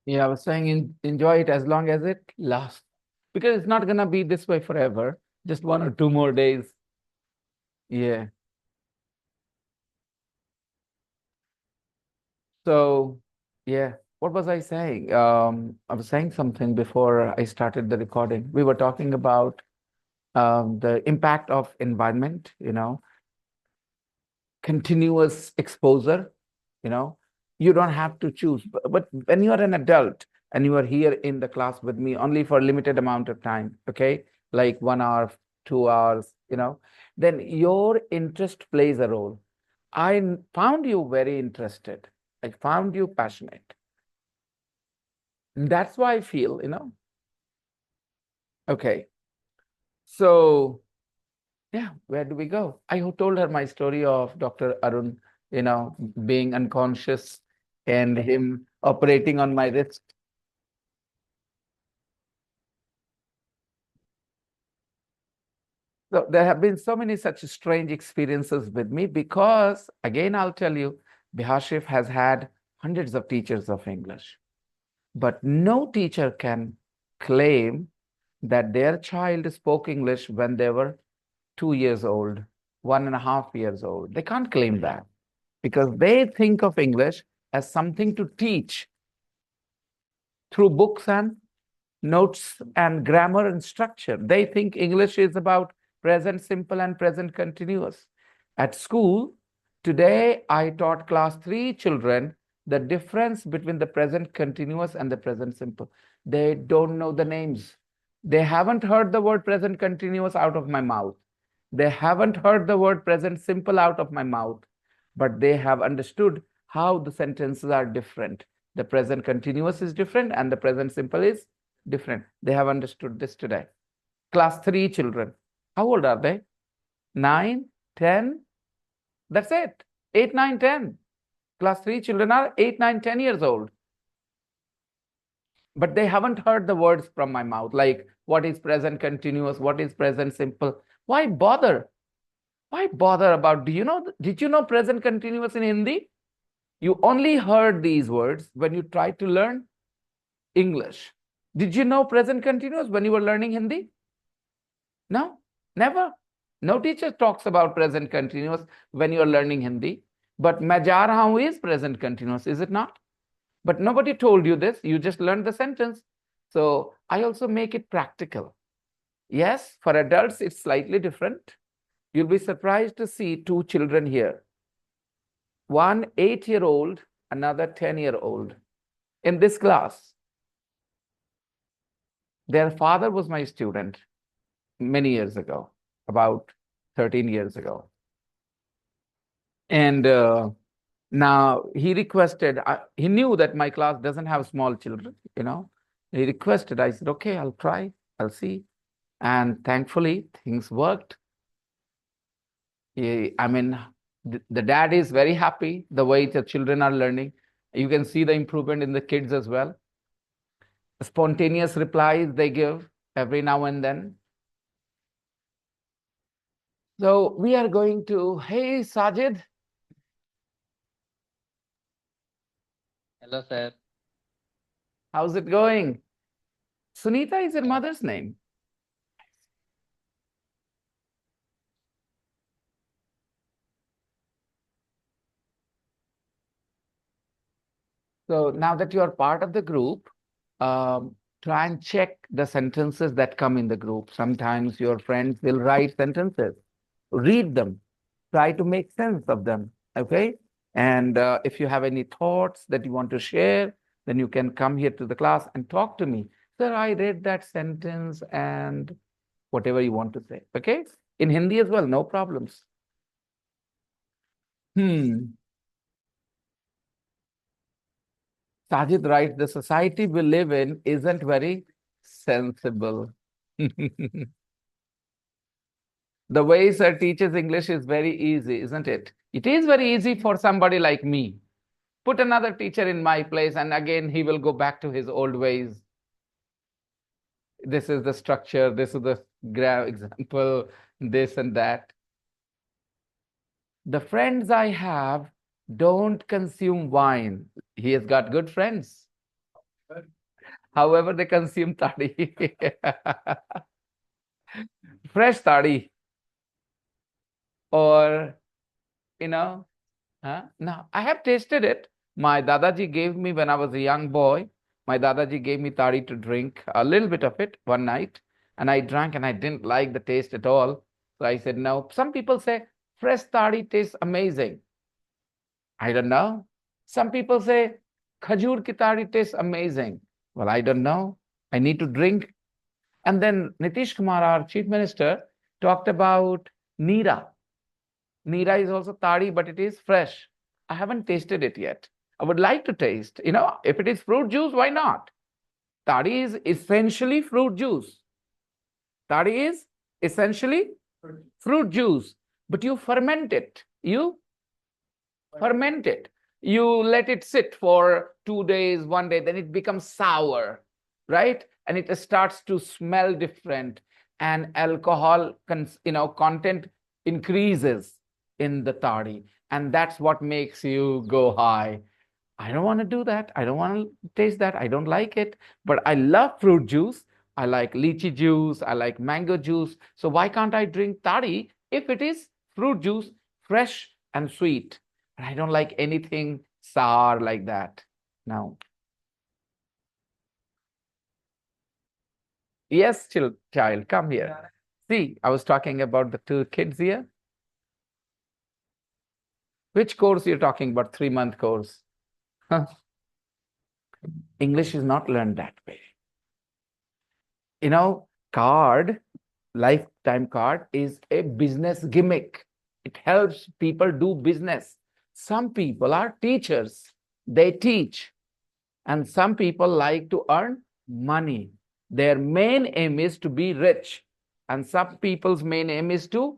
Yeah, I was saying enjoy it as long as it lasts. Because it's not gonna be this way forever. Just 1 or 2 more days. Yeah. So, yeah. What was I saying? I was saying something before I started the recording. We were talking about the impact of environment, continuous exposure, you know. You don't have to choose. But when you are an adult and you are here in the class with me only for a limited amount of time, okay, like 1 hour, 2 hours, then your interest plays a role. Found you very interested. I found you passionate. That's why I feel, okay. So, yeah, where do we go? Told her my story of Dr. Arun, being unconscious and him operating on my wrist. So there have been so many such strange experiences with me because, again, I'll tell you, Bihashif has had hundreds of teachers of English, but no teacher can claim that their child spoke English when they were 2 years old, 1.5 years old. They can't claim that because they think of English as something to teach through books and notes and grammar and structure. They think English is about present simple and present continuous. At school, today I taught class 3 children the difference between the present continuous and the present simple. They don't know the names. They haven't heard the word present continuous out of my mouth. They haven't heard the word present simple out of my mouth, but they have understood how the sentences are different. The present continuous is different and the present simple is different. They have understood this today. Class 3 children. How old are they? 9, 10. That's it. 8, 9, 10. Class 3 children are 8, 9, 10 years old. But they haven't heard the words from my mouth, like what is present continuous, what is present simple. Why bother? Why bother about, did you know present continuous in Hindi? You only heard these words when you tried to learn English. Did you know present continuous when you were learning Hindi? No, never. No teacher talks about present continuous when you are learning Hindi. But मैं जा रहा हूं is present continuous, is it not? But nobody told you this. You just learned the sentence. So I also make it practical. Yes, for adults, it's slightly different. You'll be surprised to see two children here. One 8-year-old, another 10-year-old in this class. Their father was my student many years ago, about 13 years ago. And now he requested, he knew that my class doesn't have small children, He requested, I said, okay, I'll try, I'll see. And thankfully, things worked. I mean, the dad is very happy the way the children are learning. You can see the improvement in the kids as well. Spontaneous replies they give every now and then. So we are going to, hey, Sajid. Hello, sir. How's it going? Sunita is your Uh, mother's name. So now that you are part of the group, try and check the sentences that come in the group. Sometimes your friends will write sentences. Read them. Try to make sense of them. Okay. And if you have any thoughts that you want to share, then you can come here to the class and talk to me. Sir, I read that sentence and whatever you want to say. Okay. In Hindi as well, no problems. Hmm. Sajid writes, the society we live in isn't very sensible. The way sir teaches English is very easy, isn't it? It is very easy for somebody like me. Put another teacher in my place, and again he will go back to his old ways. This is the structure, this is the example, this and that. The friends I have don't consume wine. He has got good friends. However they consume toddy. Fresh toddy, or you know, no, I have tasted it. My Dadaji gave me when I was a young boy. My Dadaji gave me toddy to drink, a little bit of it one night, and I drank and I didn't like the taste at all. So I said no. Some people say fresh toddy tastes amazing. I don't know. Some people say khajur ki toddy tastes amazing. Well, I don't know. I need to drink. And then Nitish Kumar, our chief minister, talked about Neera. Neera is also toddy, but it is fresh. I haven't tasted it yet. I would like to taste. If it is fruit juice, why not? Toddy is essentially fruit juice. Toddy is essentially fruit juice, but you ferment it. You ferment it. You let it sit for 2 days, one day, then it becomes sour, right? And it starts to smell different, and alcohol content increases in the toddy, and that's what makes you go high. I don't want to do that. I don't want to taste that. I don't like it. But I love fruit juice. I like lychee juice. I like mango juice. So why can't I drink toddy if it is fruit juice, fresh and sweet? And I don't like anything sour like that. No. Yes, child, come here. See, I was talking about the two kids here. Which course you're talking about? 3-month course. Huh? English is not learned that way. Card, lifetime card is a business gimmick. It helps people do business. Some people are teachers. They teach. And some people like to earn money. Their main aim is to be rich. And some people's main aim is to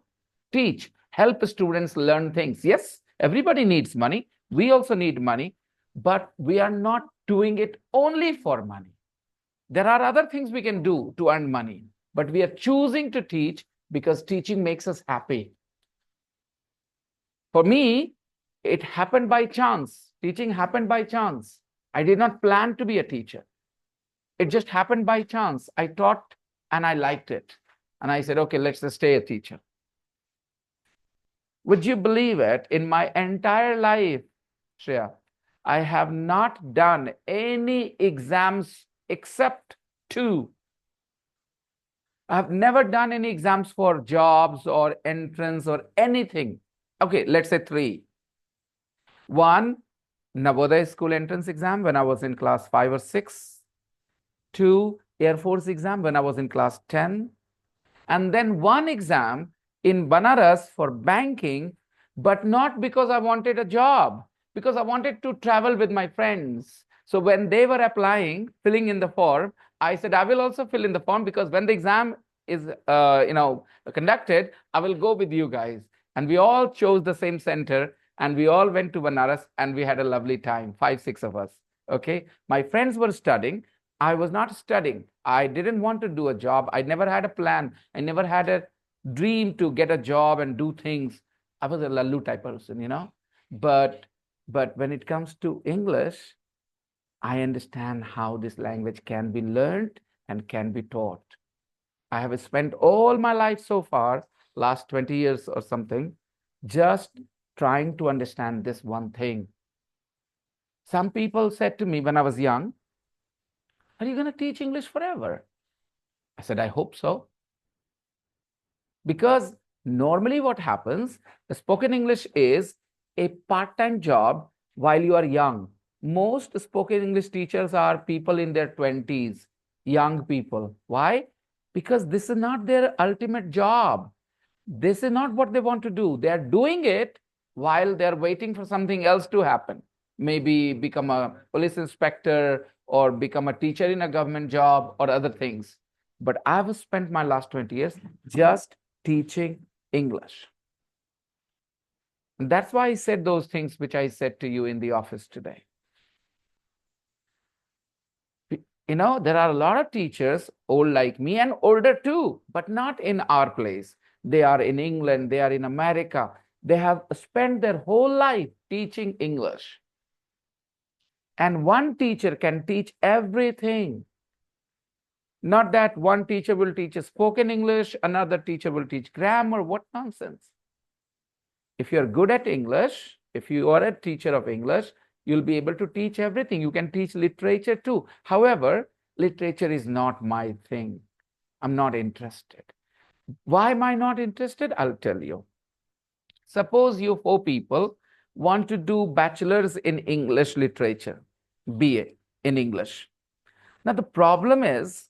teach, help students learn things. Yes, everybody needs money. We also need money, but we are not doing it only for money. There are other things we can do to earn money, but we are choosing to teach because teaching makes us happy. For me, it happened by chance. Teaching happened by chance. I did not plan to be a teacher. It just happened by chance. I taught and I liked it. And I said, okay, let's just stay a teacher. Would you believe it? In my entire life, Shreya, I have not done any exams except 2. I've never done any exams for jobs or entrance or anything. Okay, let's say 3. One, Navodaya school entrance exam when I was in class 5 or 6. 2, Air Force exam when I was in class 10. And then 1 exam in Banaras for banking, but not because I wanted a job, because I wanted to travel with my friends. So when they were applying, filling in the form, I said, I will also fill in the form because when the exam is conducted, I will go with you guys. And we all chose the same center and we all went to Banaras and we had a lovely time, 5, 6 of us. Okay. My friends were studying. I was not studying. I didn't want to do a job. I never had a plan. I never had a dream to get a job and do things. I was a lallu type person. But when it comes to English, I understand how this language can be learned and can be taught. I have spent all my life so far, last 20 years or something, just trying to understand this one thing. Some people said to me when I was young, are you going to teach English forever? I said, I hope so. Because normally what happens, the spoken English is a part-time job while you are young. Most spoken English teachers are people in their 20s, young people. Why? Because this is not their ultimate job. This is not what they want to do. They are doing it while they're waiting for something else to happen. Maybe become a police inspector or become a teacher in a government job or other things. But I've spent my last 20 years just teaching English. And that's why I said those things which I said to you in the office today. There are a lot of teachers, old like me and older too, but not in our place. They are in England, they are in America. They have spent their whole life teaching English. And one teacher can teach everything. Not that one teacher will teach a spoken English, another teacher will teach grammar. What nonsense. If you're good at English, if you are a teacher of English, you'll be able to teach everything. You can teach literature too. However, literature is not my thing. I'm not interested. Why am I not interested? I'll tell you. Suppose you four people want to do bachelor's in English literature, BA in English. Now, the problem is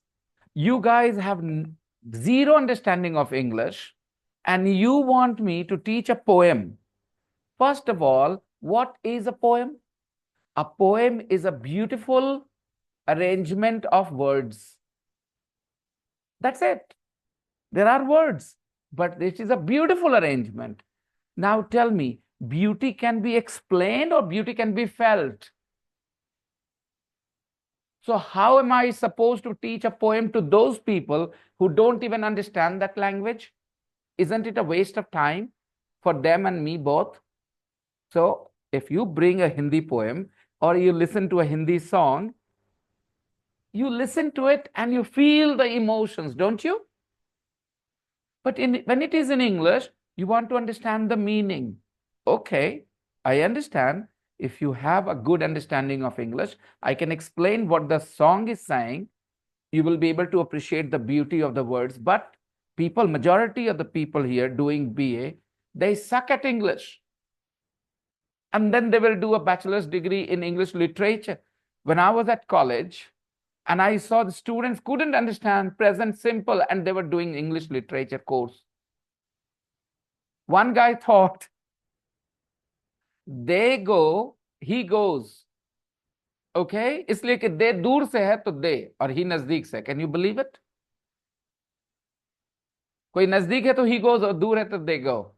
you guys have zero understanding of English and you want me to teach a poem. First of all, what is a poem? A poem is a beautiful arrangement of words. That's it. There are words, but this is a beautiful arrangement. Now tell me, beauty can be explained or beauty can be felt? So how am I supposed to teach a poem to those people who don't even understand that language? Isn't it a waste of time for them and me both? So if you bring a Hindi poem or you listen to a Hindi song, you listen to it and you feel the emotions, don't you? But when it is in English, you want to understand the meaning. Okay, I understand. If you have a good understanding of English, I can explain what the song is saying. You will be able to appreciate the beauty of the words. But people, majority of the people here doing BA, they suck at English. And then they will do a bachelor's degree in English literature. When I was at college, and I saw the students couldn't understand present simple, and they were doing English literature course. One guy thought, they go, he goes. Okay? इसलिए कि they दूर से है तो they और he नजदीक से. Can you believe it? कोई नजदीक है तो he goes और दूर है तो they go.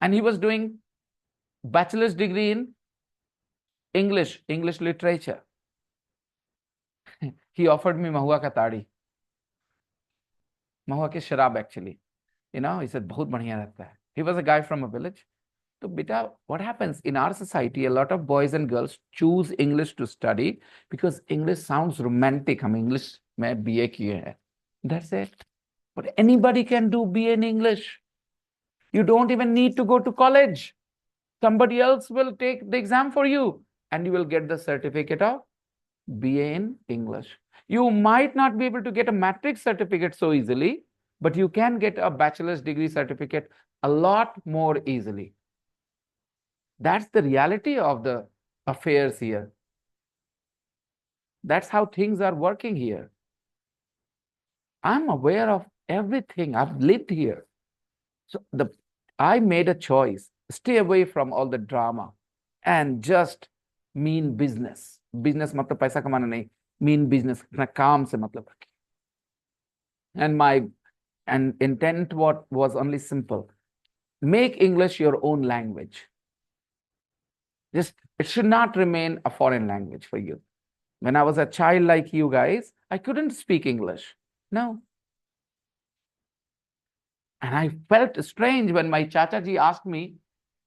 And he was doing bachelor's degree in English literature. He offered me mahua ka tadi. Mahua ki sharab actually. You know, he said, बहुत बढ़िया रहता है. He was a guy from a village. So, beta, what happens in our society? A lot of boys and girls choose English to study because English sounds romantic. हम English में BA किए हैं. That's it. But anybody can do BA in English. You don't even need to go to college. Somebody else will take the exam for you and you will get the certificate of BA in English. You might not be able to get a matric certificate so easily, but you can get a bachelor's degree certificate a lot more easily. That's the reality of the affairs here. That's how things are working here. I'm aware of everything. I've lived here. So I made a choice. Stay away from all the drama and just mean business. Business मतलब पैसा कमाना नहीं. Mean business. अपना काम से मतलब रखें. And my intent was only simple. Make English your own language. It should not remain a foreign language for you. When I was a child like you guys, I couldn't speak English. No. And I felt strange when my Chachaji asked me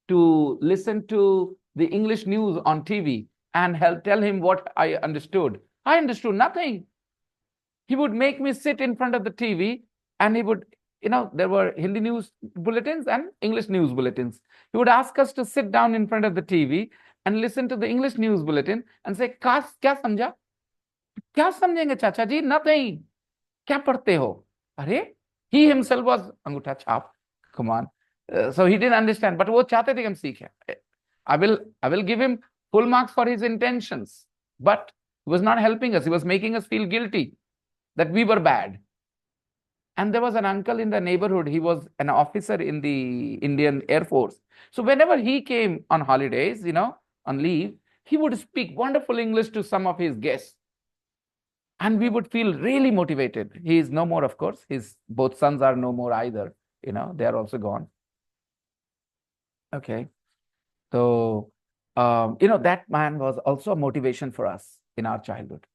to listen to the English news on TV and tell him what I understood. I understood nothing. He would make me sit in front of the TV and he would, there were Hindi news bulletins and English news bulletins. He would ask us to sit down in front of the TV and listen to the English news bulletin and say, क्या समझा? क्या समझेंगे चाचा जी? Nothing. क्या पढ़ते हो? अरे, he himself was अंगूठा छाप. Come on. So he didn't understand, but वो चाहते थे कि हम सीखें. I will give him full marks for his intentions, but he was not helping us. He was making us feel guilty that we were bad. And there was an uncle in the neighborhood. He was an officer in the Indian Air Force. So whenever he came on holidays, on leave, he would speak wonderful English to some of his guests. And we would feel really motivated. He is no more, of course. His both sons are no more either. They are also gone. Okay. So, that man was also a motivation for us in our childhood.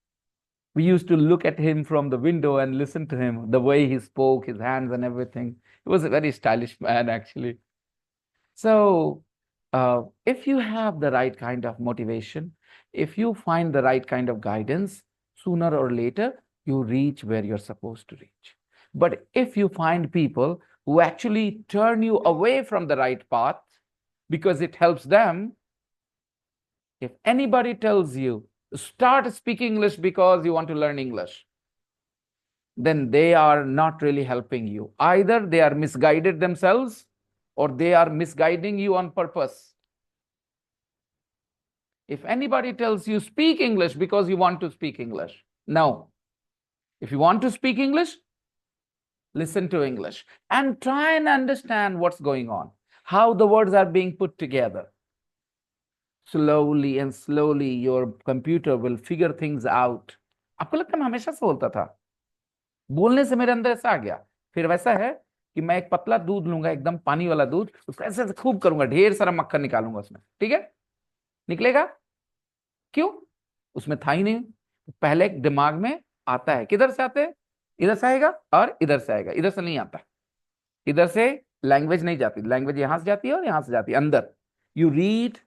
We used to look at him from the window and listen to him, the way he spoke, his hands and everything. He was a very stylish man, actually. So, if you have the right kind of motivation, If you find the right kind of guidance, sooner or later, you reach where you're supposed to reach. But if you find people who actually turn you away from the right path because it helps them, if anybody tells you, start speaking English because you want to learn English, then they are not really helping you. Either they are misguided themselves or they are misguiding you on purpose. If anybody tells you speak English because you want to speak English, no. If you want to speak English, listen to English and try and understand what's going on, how the words are being put together. Slowly and slowly, your computer will figure things out. आपको लगता है मैं हमेशा से बोलता था, बोलने से मेरे अंदर ऐसा आ गया। फिर वैसा है कि मैं एक पतला दूध लूंगा, एकदम पानी वाला दूध, उसको ऐसे खूब करूंगा, ढेर सारा मक्खन निकालूंगा उसमें, ठीक है, निकलेगा? क्यों? उसमें था ही नहीं। पहले दिमाग में आता है, किधर से आते हैं? इधर से आएगा और इधर से आएगा, इधर से नहीं आता। इधर से लैंग्वेज नहीं जाती, लैंग्वेज यहां से जाती है और यहां से जाती है अंदर। You read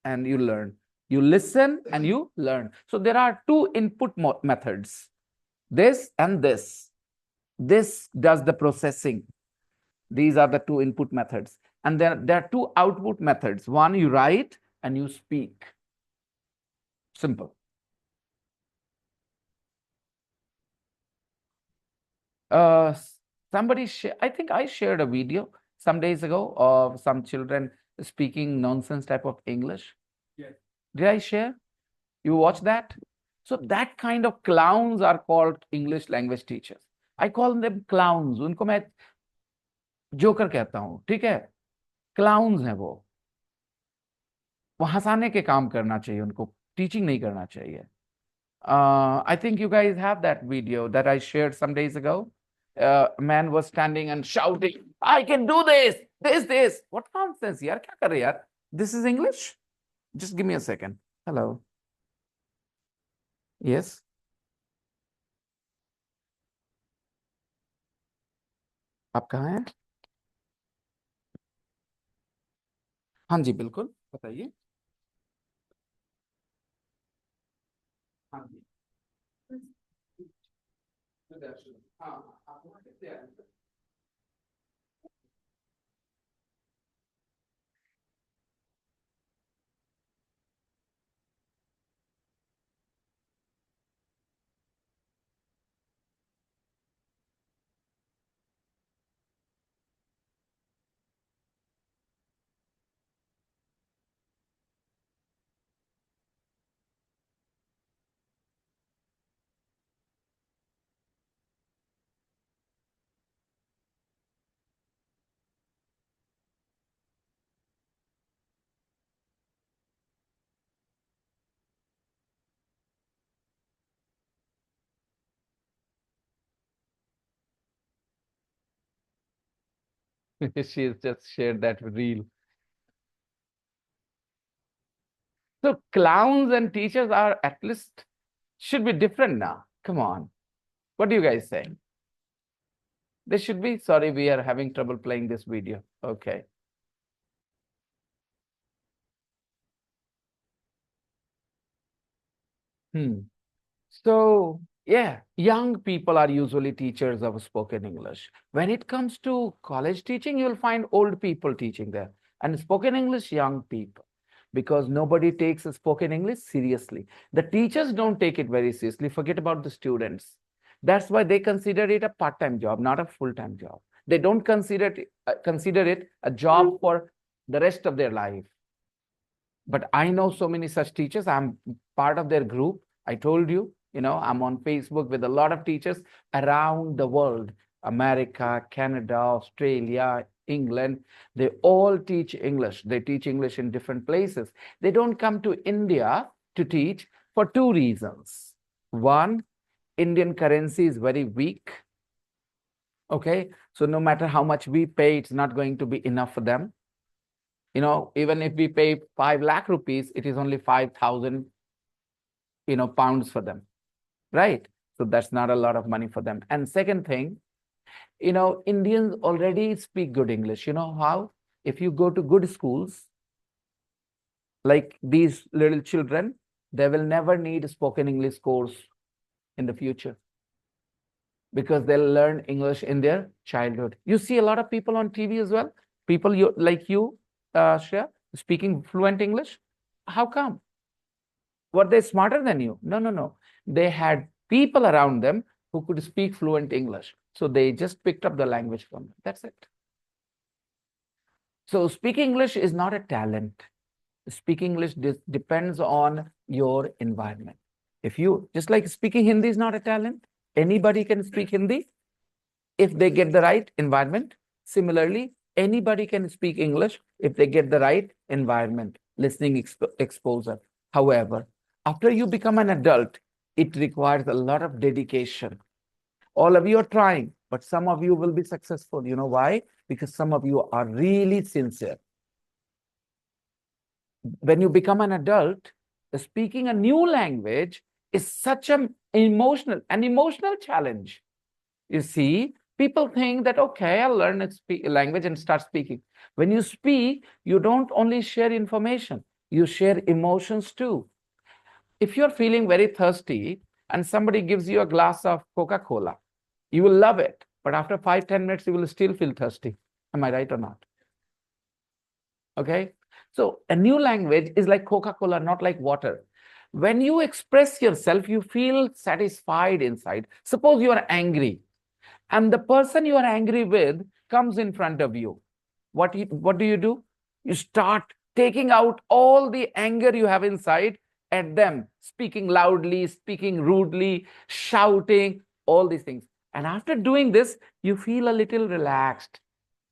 and you learn, you listen and you learn. So there are two input methods, this and this does the processing. These are the two input methods, and then there are two output methods. One, you write and you speak. Simple. Somebody I think I shared a video some days ago of some children speaking nonsense type of English. Yes. Did I share? You watch that? So that kind of clowns are called English language teachers. I call them clowns. उनको मैं joker कहता हूं, ठीक है? Clowns हैं वो हंसाने के काम करना चाहिए, उनको टीचिंग नहीं करना चाहिए. I think you guys have that video that I shared some days ago. A man was standing and shouting, I can do this, this. What nonsense, yaar? Kya kar rahe yaar? This is English? Just give me a second. Hello. Yes. आप कहाँ हैं? हाँ जी, बिल्कुल, बताइए. हाँ जी. हाँ, आप वहाँ कितने आए? She has just shared that reel. So clowns and teachers are at least should be different now. Come on. What do you guys say? They should be. Sorry, we are having trouble playing this video. Okay. So, yeah, young people are usually teachers of spoken English. When it comes to college teaching, you'll find old people teaching there. And spoken English, young people. Because nobody takes spoken English seriously. The teachers don't take it very seriously. Forget about the students. That's why they consider it a part-time job, not a full-time job. They don't consider it a job for the rest of their life. But I know so many such teachers. I'm part of their group. I told you, I'm on Facebook with a lot of teachers around the world, America, Canada, Australia, England. They all teach English. They teach English in different places. They don't come to India to teach for two reasons. One, Indian currency is very weak. Okay, so no matter how much we pay, it's not going to be enough for them. Even if we pay 5 lakh rupees, it is only 5,000, pounds for them, right? So that's not a lot of money for them. And second thing, Indians already speak good English. You know how? If you go to good schools, like these little children, They will never need a spoken English course in the future because they'll learn English in their childhood. You see a lot of people on TV as well, people like you, Shreya, speaking fluent English. How come? Were they smarter than you? No, no, no. They had people around them who could speak fluent English. So they just picked up the language from them. That's it. So speaking English is not a talent. Speaking English depends on your environment. If you, just like speaking Hindi is not a talent, anybody can speak Hindi if they get the right environment. Similarly, anybody can speak English if they get the right environment, listening exposure. However, after you become an adult, it requires a lot of dedication. All of you are trying, but some of you will be successful. You know why? Because some of you are really sincere. When you become an adult, speaking a new language is such an emotional challenge. You see, people think that, okay, I'll learn a language and start speaking. When you speak, you don't only share information, you share emotions too. If you're feeling very thirsty and somebody gives you a glass of Coca-Cola, you will love it. But after 5-10 minutes, you will still feel thirsty. Am I right or not? Okay. So a new language is like Coca-Cola, not like water. When you express yourself, you feel satisfied inside. Suppose you are angry and the person you are angry with comes in front of you. What do? You start taking out all the anger you have inside at them, speaking loudly, speaking rudely, shouting, all these things. And after doing this, you feel a little relaxed.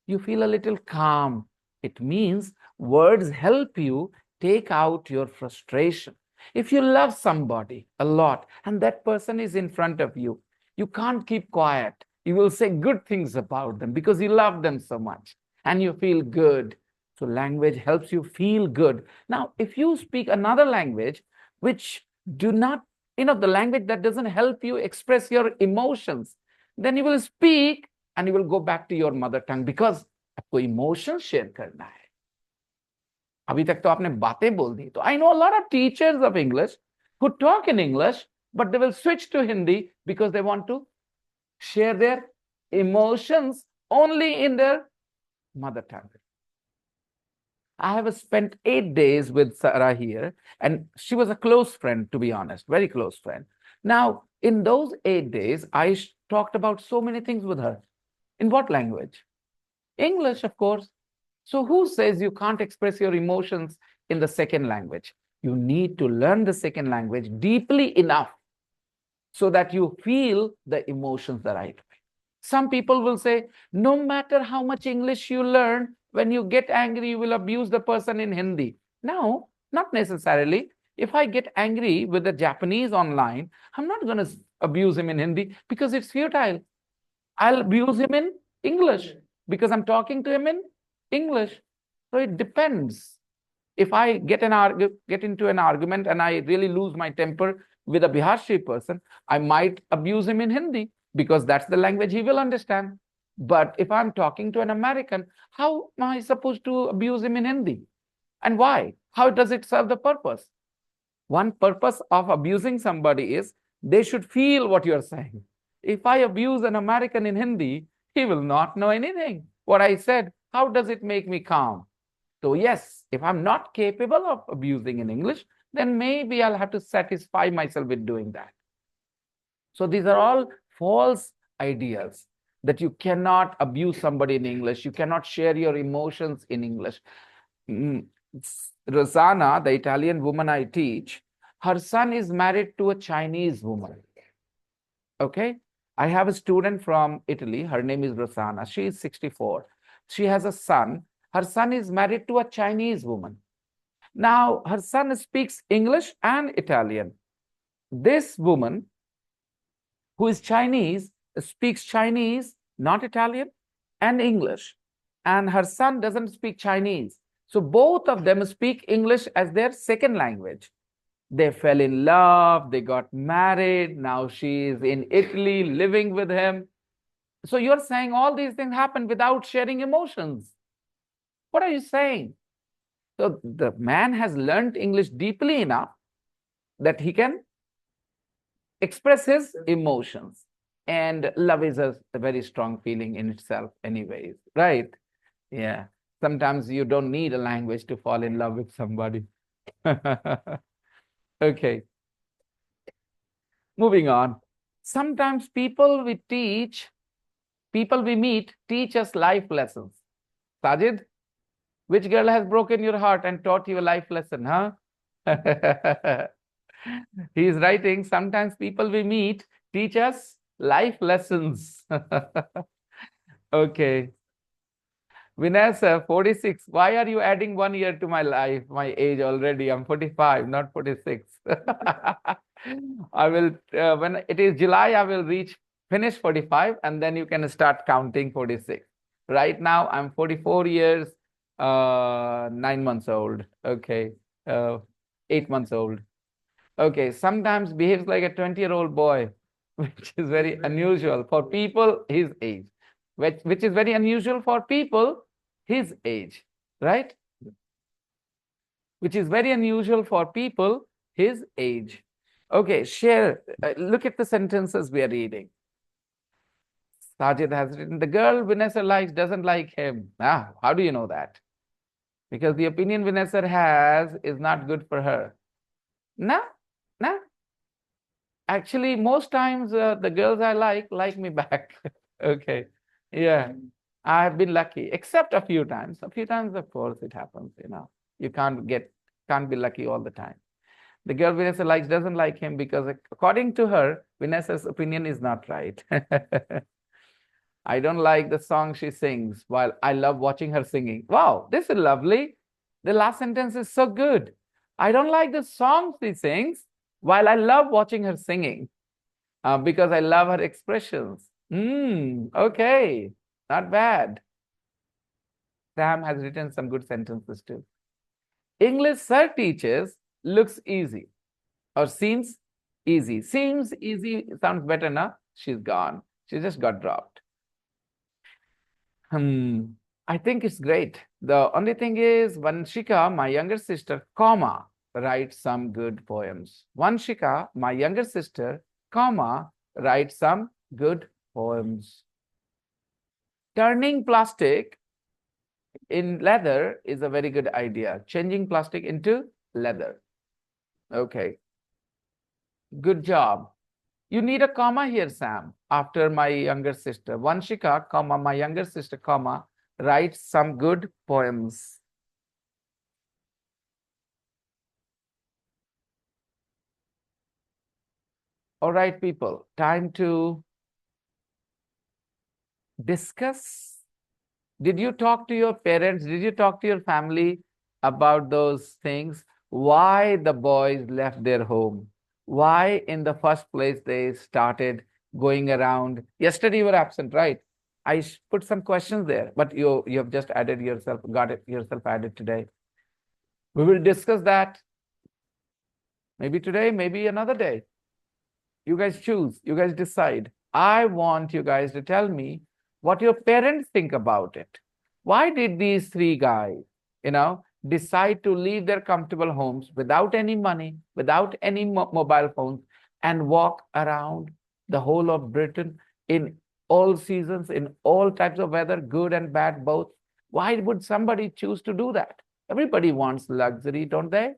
You feel a little calm. It means words help you take out your frustration. If you love somebody a lot and that person is in front of you, you can't keep quiet. You will say good things about them because you love them so much and you feel good. So language helps you feel good. Now, if you speak another language which do not, the language that doesn't help you express your emotions, then you will speak and you will go back to your mother tongue because आपको emotion share करना है. अभी तक तो आपने बातें बोल दी. तो I know a lot of teachers of English who talk in English, but they will switch to Hindi because they want to share their emotions only in their mother tongue. I have spent 8 days with Sarah here, and she was a close friend, to be honest, very close friend. Now, in those 8 days, I talked about so many things with her. In what language? English, of course. So who says you can't express your emotions in the second language? You need to learn the second language deeply enough so that you feel the emotions the right way. Some people will say, no matter how much English you learn, when you get angry, you will abuse the person in Hindi. No, not necessarily. If I get angry with a Japanese online, I'm not going to abuse him in Hindi because it's futile. I'll abuse him in English because I'm talking to him in English. So it depends. If I get into an argument and I really lose my temper with a Biharshi person, I might abuse him in Hindi because that's the language he will understand. But if I'm talking to an American, how am I supposed to abuse him in Hindi? And why? How does it serve the purpose? One purpose of abusing somebody is they should feel what you're saying. If I abuse an American in Hindi, he will not know anything. What I said, how does it make me calm? So yes, if I'm not capable of abusing in English, then maybe I'll have to satisfy myself with doing that. So these are all false ideas that you cannot abuse somebody in English. You cannot share your emotions in English. Rosanna, the Italian woman I teach, her son is married to a Chinese woman. Okay. I have a student from Italy. Her name is Rosanna. She is 64. She has a son. Her son is married to a Chinese woman. Now, her son speaks English and Italian. This woman, who is Chinese, speaks Chinese, not Italian, and English. And her son doesn't speak Chinese. So both of them speak English as their second language. They fell in love, they got married, now she is in Italy living with him. So you're saying all these things happen without sharing emotions. What are you saying? So the man has learned English deeply enough that he can express his emotions. And love is a very strong feeling in itself, anyways, right? Yeah. Sometimes you don't need a language to fall in love with somebody. Okay, moving on. Sometimes people we meet teach us life lessons. Sajid, which girl has broken your heart and taught you a life lesson, huh? He is writing, sometimes people we meet teach us life lessons. Okay. Vinay, 46. Why are you adding 1 year to my life, my age already? I'm 45, not 46. I will, when it is July, I will finish 45, and then you can start counting 46. Right now, I'm 44 years, 9 months old. Okay. Uh, 8 months old. Okay. Sometimes behaves like a 20-year-old boy, which is very unusual for people his age, which is very unusual for people his age, right? Which is very unusual for people his age. Okay, look at the sentences we are reading. Sajid has written, the girl Vanessa likes doesn't like him. Ah, how do you know that? Because the opinion Vanessa has is not good for her. No, no. Actually, most times the girls I like me back. Okay. Yeah. I've been lucky, except a few times. A few times, of course, it happens, You can't be lucky all the time. The girl Vanessa likes doesn't like him because according to her, Vanessa's opinion is not right. I don't like the song she sings while I love watching her singing. Wow, this is lovely. The last sentence is so good. I don't like the song she sings while I love watching her singing because I love her expressions. Okay, not bad. Sam has written some good sentences too. English sir teaches looks easy or seems easy. Seems easy sounds better now. She's gone. She just got dropped. I think it's great. The only thing is Vanshika, my younger sister, comma, writes some good poems. Vanshika, my younger sister, comma, writes some good poems. Turning plastic in leather is a very good idea. Changing plastic into leather. Okay. Good job. You need a comma here, Sam, after my younger sister. Vanshika, comma, my younger sister, comma, writes some good poems. All right, people, time to discuss. Did you talk to your parents? Did you talk to your family about those things? Why the boys left their home? Why, in the first place, they started going around? Yesterday, you were absent, right? I put some questions there, but you have just added yourself, got it yourself added today. We will discuss that maybe today, maybe another day. You guys choose, you guys decide. I want you guys to tell me what your parents think about it. Why did these three guys, decide to leave their comfortable homes without any money, without any mobile phones, and walk around the whole of Britain in all seasons, in all types of weather, good and bad, both? Why would somebody choose to do that? Everybody wants luxury, don't they?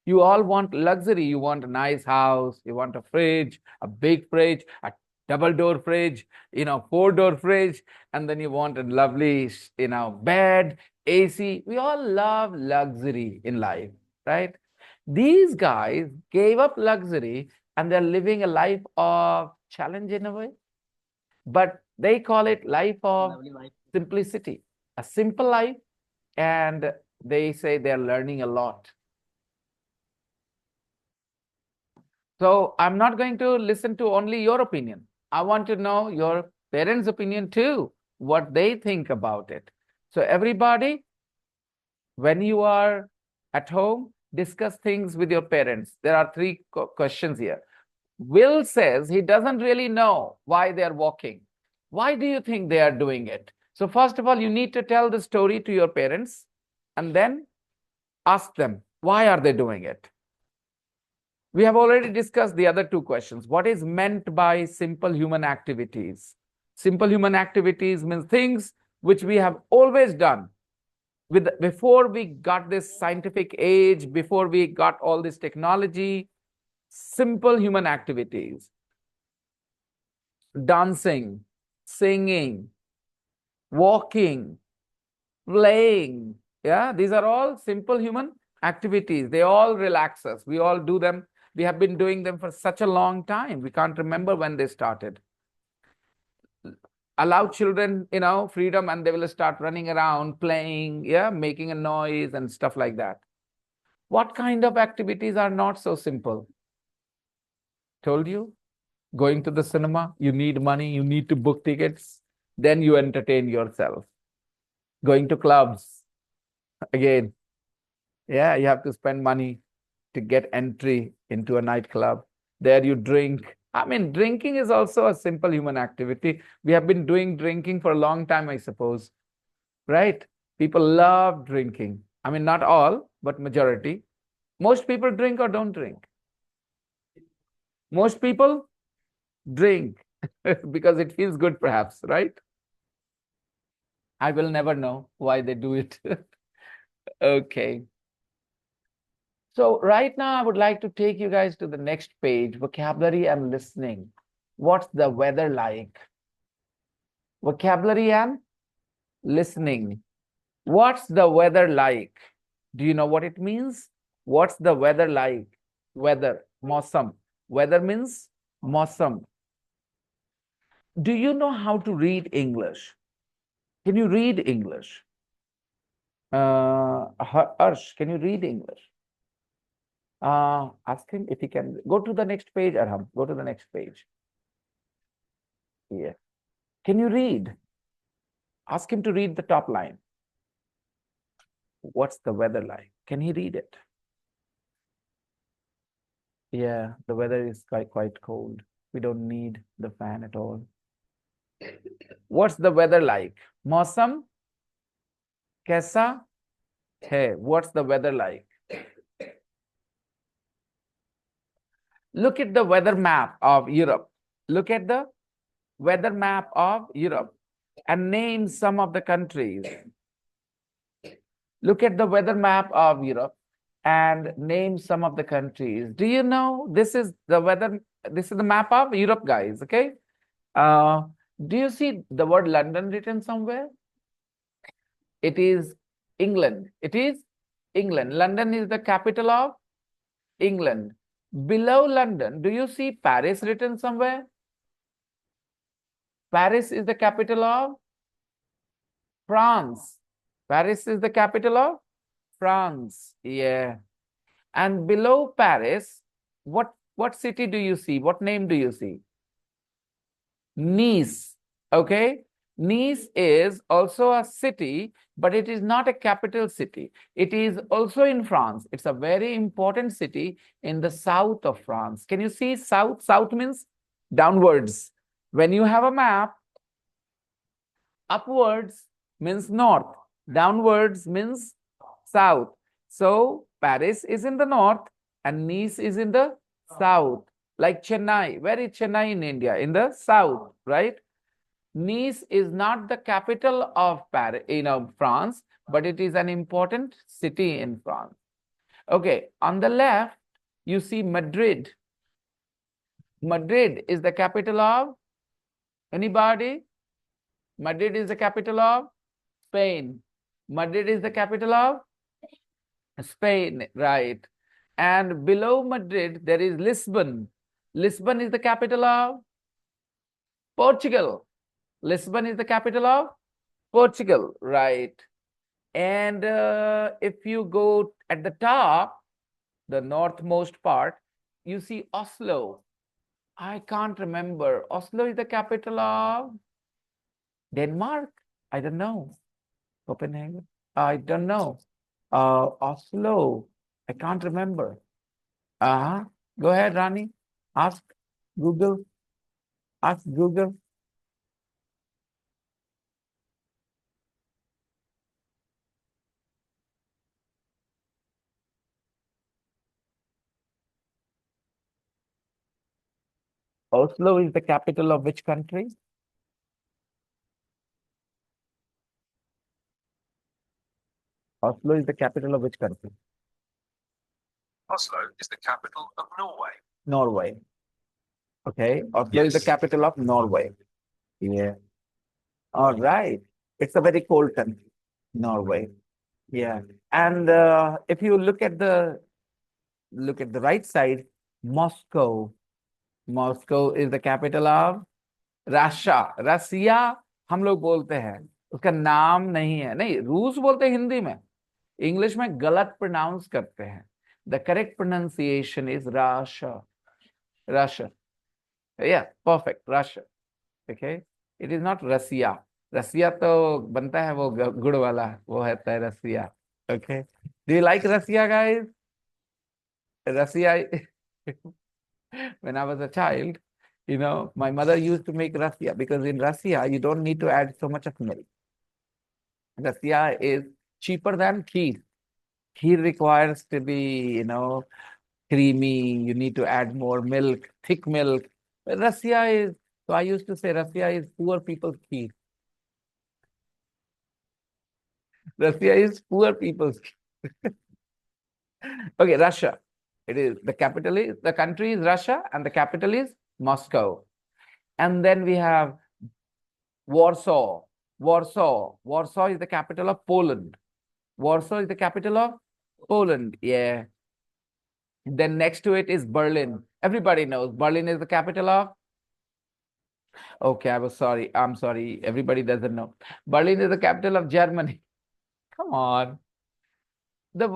You all want luxury. You want a nice house. You want a fridge, a big fridge, a double door fridge, 4-door fridge. And then you want a lovely, bed, AC. We all love luxury in life, right? These guys gave up luxury and they're living a life of challenge in a way. But they call it life of simplicity, a simple life. And they say they're learning a lot. So I'm not going to listen to only your opinion. I want to know your parents' opinion too, what they think about it. So everybody, when you are at home, discuss things with your parents. There are three questions here. Will says he doesn't really know why they are walking. Why do you think they are doing it? So first of all, you need to tell the story to your parents and then ask them, why are they doing it? We have already discussed the other two questions. What is meant by simple human activities? Simple human activities means things which we have always done. Before we got this scientific age, before we got all this technology, simple human activities. Dancing, singing, walking, playing. Yeah, these are all simple human activities. They all relax us. We all do them. We have been doing them for such a long time. We can't remember when they started. Allow children, freedom, and they will start running around, playing, yeah, making a noise and stuff like that. What kind of activities are not so simple? Told you, going to the cinema, you need money, you need to book tickets, then you entertain yourself. Going to clubs, again, yeah, you have to spend money to get entry into a nightclub. There you drink. I mean, drinking is also a simple human activity. We have been doing drinking for a long time, I suppose, right? People love drinking. I mean, not all, but majority. Most people drink or don't drink. Most people drink because it feels good, perhaps, right? I will never know why they do it. Okay. So right now, I would like to take you guys to the next page, vocabulary and listening. What's the weather like? Vocabulary and listening. What's the weather like? Do you know what it means? What's the weather like? Weather, mausam. Weather means mausam. Do you know how to read English? Can you read English? Arsh, can you read English? Ask him if he can. Go to the next page, Arham. Go to the next page. Yeah. Can you read? Ask him to read the top line. What's the weather like? Can he read it? Yeah, the weather is quite cold. We don't need the fan at all. What's the weather like? Mausam kaisa hai? What's the weather like? Look at the weather map of Europe. Look at the weather map of Europe and name some of the countries. Look at the weather map of Europe and name some of the countries. Do you know this is the weather? This is the map of Europe, guys. Okay. Uh, do you see the word London written somewhere? It is England. It is England. London is the capital of England. Below London, do you see Paris written somewhere? Paris is the capital of France. Paris is the capital of France. Yeah. And below Paris, what city do you see? What name do you see? Nice. Okay. Nice is also a city, but it is not a capital city. It is also in France. It's a very important city in the south of France. Can you see south? South means downwards. When you have a map, upwards means north, downwards means south. So Paris is in the north and Nice is in the south. Like Chennai. Where is Chennai in India? In the south, right? Nice is not the capital of Paris, France, but it is an important city in France. Okay, on the left, you see Madrid. Madrid is the capital of anybody? Madrid is the capital of Spain. Madrid is the capital of Spain, right? And below Madrid, there is Lisbon. Lisbon is the capital of Portugal. Lisbon is the capital of Portugal, right? And if you go at the top, the northmost part, you see Oslo. I can't remember. Oslo is the capital of Denmark. I don't know. Copenhagen. I don't know. Oslo. I can't remember. Uh-huh. Go ahead, Rani. Ask Google. Ask Google. Oslo is the capital of which country? Oslo is the capital of which country? Oslo is the capital of Norway. Norway. Okay. Oslo is the capital of Norway. Yeah. All right. It's a very cold country, Norway. Yeah. And if you look at the right side, Moscow. Moscow is the capital of Russia Russia हम लोग बोलते हैं उसका नाम नहीं है नहीं रूस बोलते हैं हिंदी में इंग्लिश में गलत प्रोनाउंस करते हैं the correct pronunciation is Russia Russia या perfect Russia okay it is not Russia Russia तो बनता है वो गुड़ वाला वो है Russia okay do you like Russia guys Russia when I was a child, my mother used to make rasia because in rasia you don't need to add so much of milk. Rasia is cheaper than kheer. Kheer requires to be, creamy. You need to add more milk, thick milk. Rasia is, so I used to say rasia is poor people's kheer. Rasia is poor people's kheer. Okay, Russia. It is the country is Russia and the capital is Moscow. And then we have Warsaw. Warsaw is the capital of Poland. Warsaw is the capital of Poland. Yeah. Then next to it is Berlin. Everybody knows Berlin is the capital of. Okay, I'm sorry. Everybody doesn't know. Berlin is the capital of Germany. Come on. The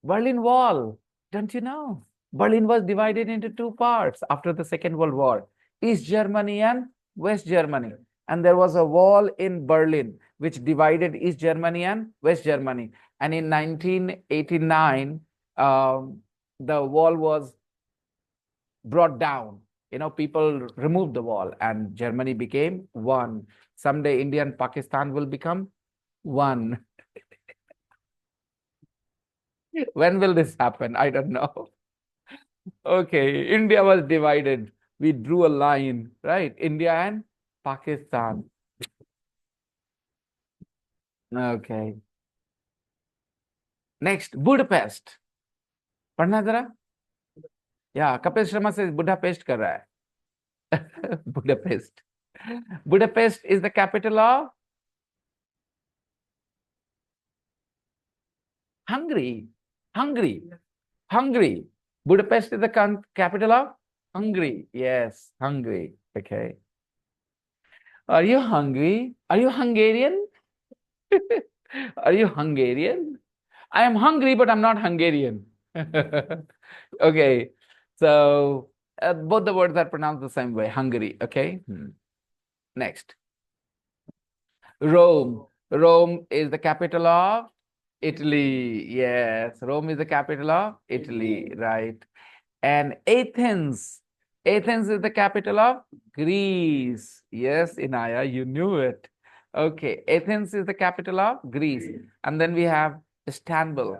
Berlin Wall. Don't you know? Berlin was divided into two parts after the Second World War, East Germany and West Germany. And there was a wall in Berlin which divided East Germany and West Germany. And in 1989, the wall was brought down. People removed the wall and Germany became one. Someday India and Pakistan will become one. When will this happen? I don't know. Okay, India was divided. We drew a line, right? India and Pakistan. Okay. Next, Budapest. पढ़ना जरा या कपिल शर्मा से Budapest कर रहा है Budapest. Budapest is the capital of Hungary. Hungary. Budapest is the capital of Hungary. Yes, Hungary. Okay. Are you hungry? Are you Hungarian? Are you Hungarian? I am hungry, but I'm not Hungarian. Okay. So both the words are pronounced the same way. Hungary. Okay. Next. Rome. Rome is the capital of Italy. Yes, Rome is the capital of Italy, right? And Athens. Athens is the capital of Greece. Yes, Inaya, you knew it. Okay, Athens is the capital of Greece. And then we have Istanbul.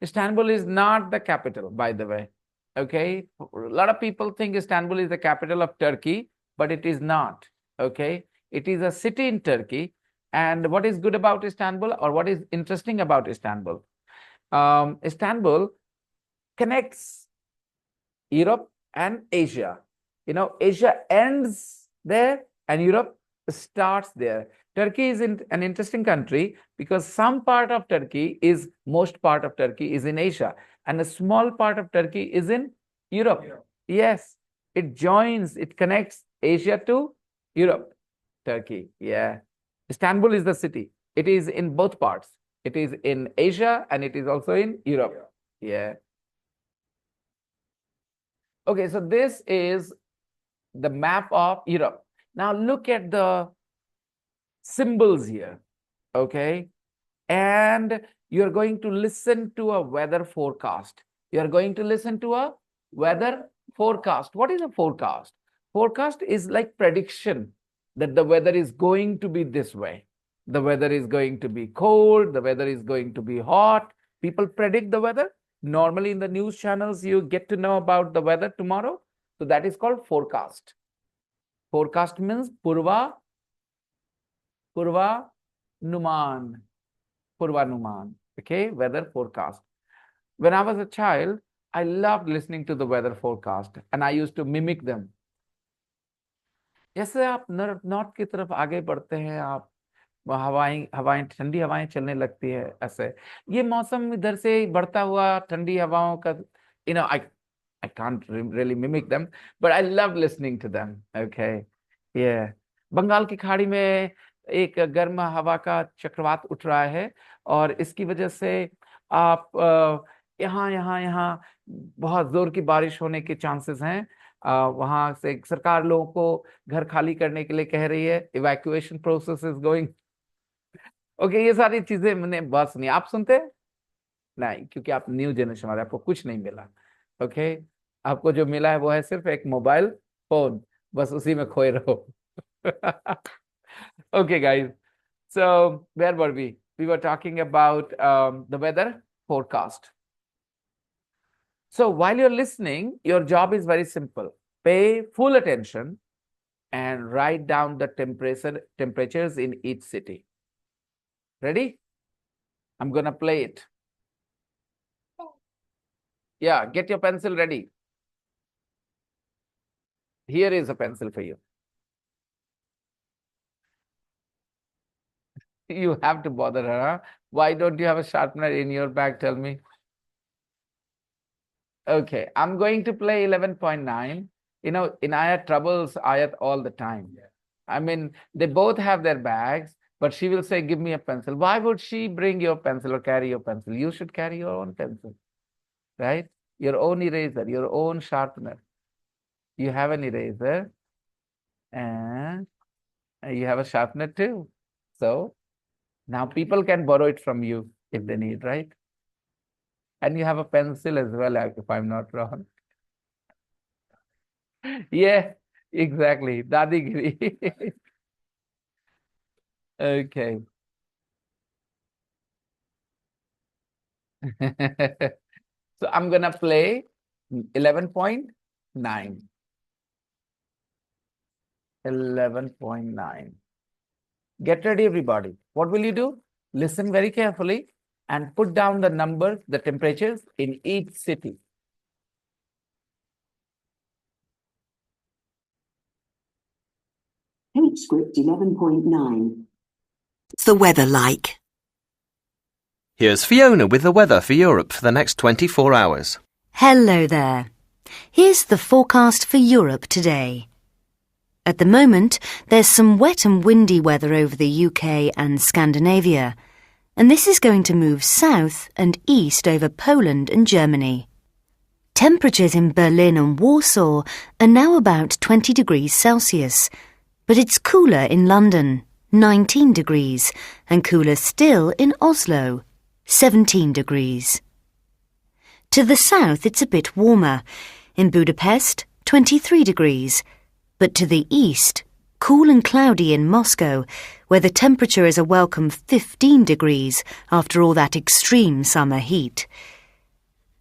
Istanbul is not the capital, by the way. Okay, a lot of people think Istanbul is the capital of Turkey, but it is not. Okay, it is a city in Turkey. And what is good about Istanbul, or what is interesting about Istanbul? Istanbul connects Europe and Asia. Asia ends there and Europe starts there. Turkey is an interesting country because most part of Turkey is in Asia and a small part of Turkey is in Europe. Yes, it connects Asia to Europe, Turkey. Yeah. Istanbul is the city. It is in both parts. It is in Asia and it is also in Europe. Yeah. Okay, so this is the map of Europe. Now look at the symbols here. Okay. And you're going to listen to a weather forecast. You're going to listen to a weather forecast. What is a forecast? Forecast is like prediction that the weather is going to be this way. The weather is going to be cold. The weather is going to be hot. People predict the weather. Normally in the news channels, you get to know about the weather tomorrow. So that is called forecast. Forecast means Purvanuman. Okay, weather forecast. When I was a child, I loved listening to the weather forecast and I used to mimic them. जैसे आप north की तरफ आगे बढ़ते हैं, आप हवाएं हवाएं ठंडी हवाएं चलने लगती है, ऐसे ये मौसम इधर से बढ़ता हुआ ठंडी हवाओं का, I can't really mimic them, but I love listening to them. Okay, yeah. Bengal की खाड़ी में एक गर्म हवा का चक्रवात उठ रहा है और इसकी वजह से आप यहाँ बहुत जोर की बारिश होने के चांसेस हैं। वहां से सरकार लोगों को घर खाली करने के लिए कह रही है, evacuation process is going. Okay, ये सारी चीजें मैंने बस नहीं, आप सुनते नहीं, क्योंकि आप न्यू जनरेशन वाले, आपको कुछ नहीं मिला। ओके, आपको जो मिला है वो है सिर्फ एक मोबाइल फोन, बस उसी में खोए रहो। Okay guys, so where were we? We were talking about the weather forecast. So while you're listening, your job is very simple. Pay full attention and write down the temperatures in each city. Ready? I'm gonna play it. Yeah, get your pencil ready. Here is a pencil for you. You have to bother her, huh? Why don't you have a sharpener in your bag? Tell me. Okay, I'm going to play 11.9. Inayat troubles Ayat all the time. I mean, they both have their bags, but she will say, give me a pencil. Why would she bring your pencil or carry your pencil? You should carry your own pencil, right? Your own eraser, your own sharpener. You have an eraser and you have a sharpener too. So now people can borrow it from you if they need, right? And you have a pencil as well, if I'm not wrong. Yeah, exactly. Dadigiri. Okay. So I'm gonna play 11.9. 11.9. Get ready, everybody. What will you do? Listen very carefully and put down the numbers, the temperatures in each city. Page script 11.9. What's the weather like? Here's Fiona with the weather for Europe for the next 24 hours. Hello there. Here's the forecast for Europe today. At the moment, there's some wet and windy weather over the UK and Scandinavia, and this is going to move south and east over Poland and Germany. Temperatures in Berlin and Warsaw are now about 20 degrees Celsius, but it's cooler in London, 19 degrees, and cooler still in Oslo, 17 degrees. To the south, it's a bit warmer. In Budapest, 23 degrees. But to the east, cool and cloudy in Moscow, where the temperature is a welcome 15 degrees after all that extreme summer heat.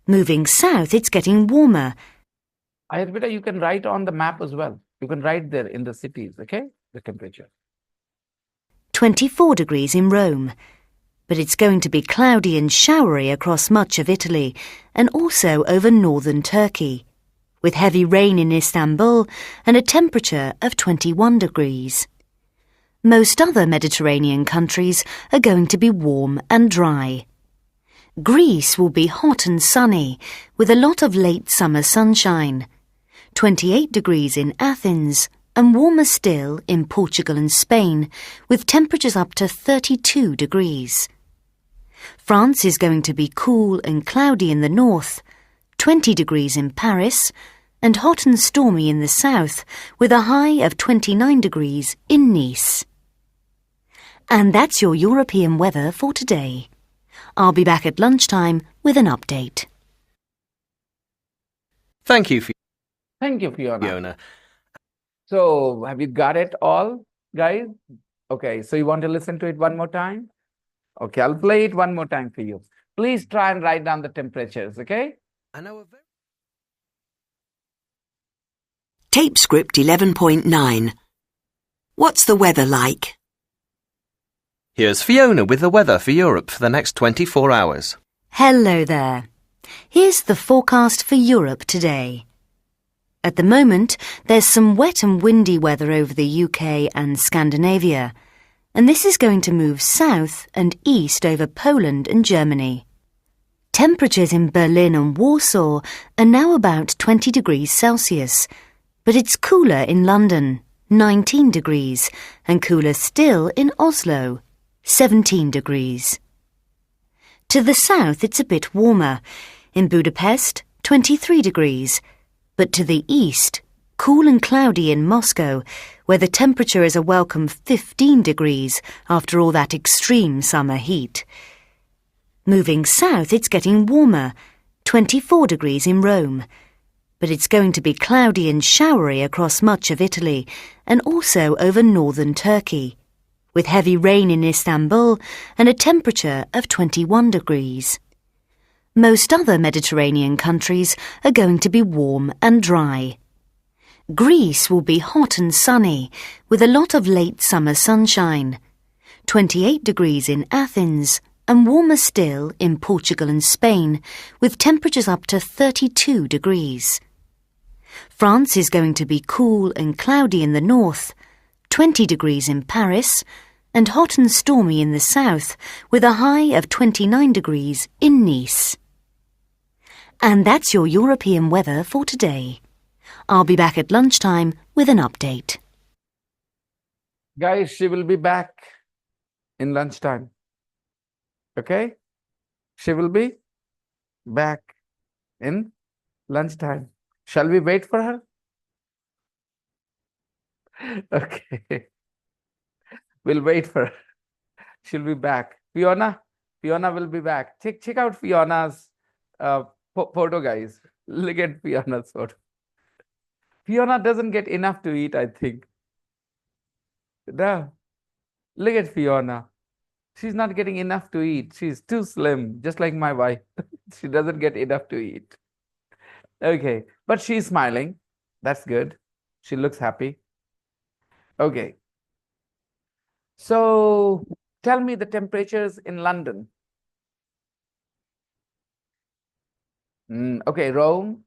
Moving south, it's getting warmer. Ayurveda, you can write on the map as well. You can write there in the cities, okay? The temperature. 24 degrees in Rome. But it's going to be cloudy and showery across much of Italy and also over northern Turkey, with heavy rain in Istanbul and a temperature of 21 degrees. Most other Mediterranean countries are going to be warm and dry. Greece will be hot and sunny, with a lot of late summer sunshine. 28 degrees in Athens, and warmer still in Portugal and Spain, with temperatures up to 32 degrees. France is going to be cool and cloudy in the north, 20 degrees in Paris, and hot and stormy in the south, with a high of 29 degrees in Nice. And that's your European weather for today. I'll be back at lunchtime with an update. Thank you, Thank you, Fiona. Fiona. So, have you got it all, guys? Okay, so you want to listen to it one more time? Okay, I'll play it one more time for you. Please try and write down the temperatures, okay? I know a very Tape script 11.9. What's the weather like? Here's Fiona with the weather for Europe for the next 24 hours. Hello there. Here's the forecast for Europe today. At the moment, there's some wet and windy weather over the UK and Scandinavia, and this is going to move south and east over Poland and Germany. Temperatures in Berlin and Warsaw are now about 20 degrees Celsius, but it's cooler in London, 19 degrees, and cooler still in Oslo, 17 degrees. To the south, it's a bit warmer. In Budapest, 23 degrees. But to the east, cool and cloudy in Moscow, where the temperature is a welcome 15 degrees after all that extreme summer heat. Moving south, it's getting warmer, 24 degrees in Rome. But it's going to be cloudy and showery across much of Italy and also over northern Turkey, with heavy rain in Istanbul and a temperature of 21 degrees. Most other Mediterranean countries are going to be warm and dry. Greece will be hot and sunny, with a lot of late summer sunshine. 28 degrees in Athens, and warmer still in Portugal and Spain, with temperatures up to 32 degrees. France is going to be cool and cloudy in the north, 20 degrees in Paris, and hot and stormy in the south, with a high of 29 degrees in Nice. And that's your European weather for today. I'll be back at lunchtime with an update. Guys, she will be back in lunchtime. Okay? She will be back in lunchtime. Shall we wait for her? Okay. We'll wait for her. She'll be back. Fiona will be back. Check out Fiona's photo, guys. Look at Fiona's photo. Fiona doesn't get enough to eat, I think. No. Look at Fiona. She's not getting enough to eat. She's too slim, just like my wife. She doesn't get enough to eat. Okay, but she's smiling. That's good. She looks happy. Okay. So tell me the temperatures in London. Okay, Rome.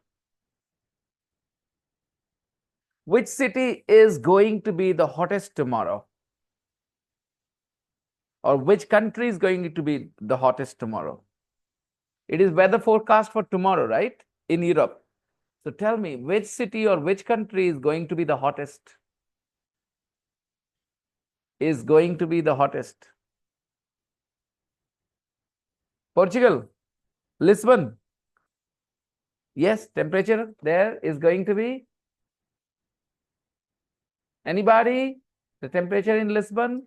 Which city is going to be the hottest tomorrow? Or which country is going to be the hottest tomorrow? It is weather forecast for tomorrow, right? In Europe. So tell me, which city or which country is going to be the hottest? Is going to be the hottest? Portugal, Lisbon. Yes, temperature there is going to be. Anybody? The temperature in Lisbon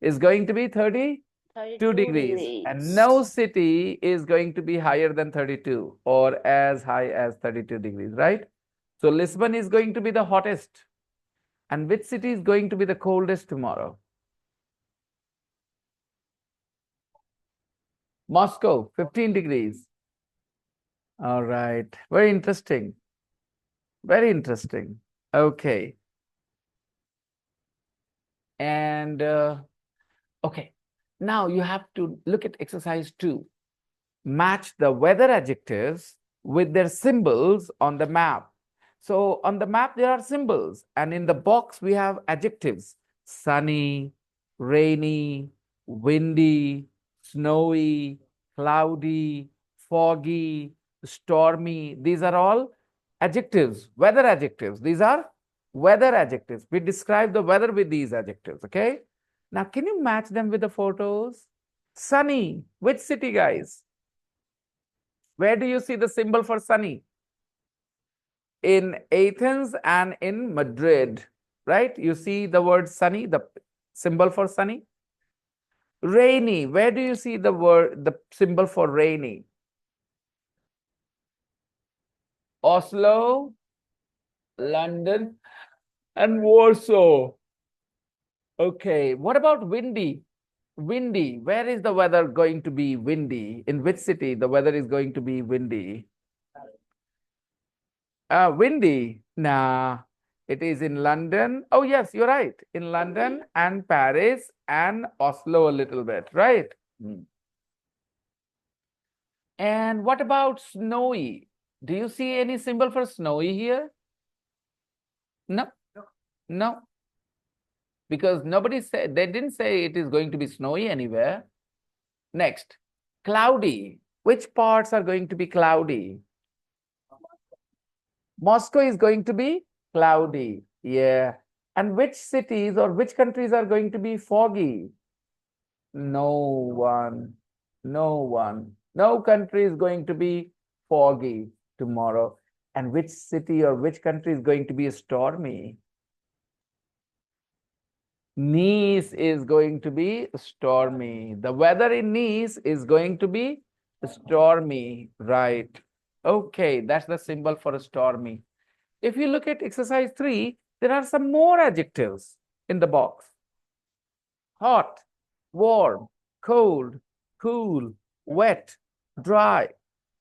is going to be 32 degrees. And no city is going to be higher than 32 or as high as 32 degrees, right? So Lisbon is going to be the hottest. And which city is going to be the coldest tomorrow? Moscow, 15 degrees. All right. Very interesting. Very interesting. Okay. And okay. Now you have to look at exercise 2. Match the weather adjectives with their symbols on the map. So on the map, there are symbols, and in the box, we have adjectives: sunny, rainy, windy, snowy, cloudy, foggy, stormy. These are all adjectives, weather adjectives. These are weather adjectives. We describe the weather with these adjectives, okay? Now, can you match them with the photos? Sunny, which city, guys? Where do you see the symbol for sunny? In Athens and in Madrid, right? You see the word sunny, the symbol for sunny. Rainy, where do you see the symbol for rainy? Oslo, London, and Warsaw. Okay, what about windy? Windy, where is the weather going to be windy? In which city the weather is going to be windy? Windy, Nah, it is in London. Oh, yes, you're right. In London and Paris and Oslo a little bit, right? And what about snowy? Do you see any symbol for snowy here? No, no. Because nobody said, they didn't say it is going to be snowy anywhere. Next, cloudy. Which parts are going to be cloudy? Moscow is going to be cloudy. Yeah. And which cities or which countries are going to be foggy? No one. No one. No country is going to be foggy tomorrow. And which city or which country is going to be stormy? Nice is going to be stormy. The weather in Nice is going to be stormy, right? Okay, that's the symbol for a stormy. If you look at exercise 3, there are some more adjectives in the box. Hot, warm, cold, cool, wet, dry.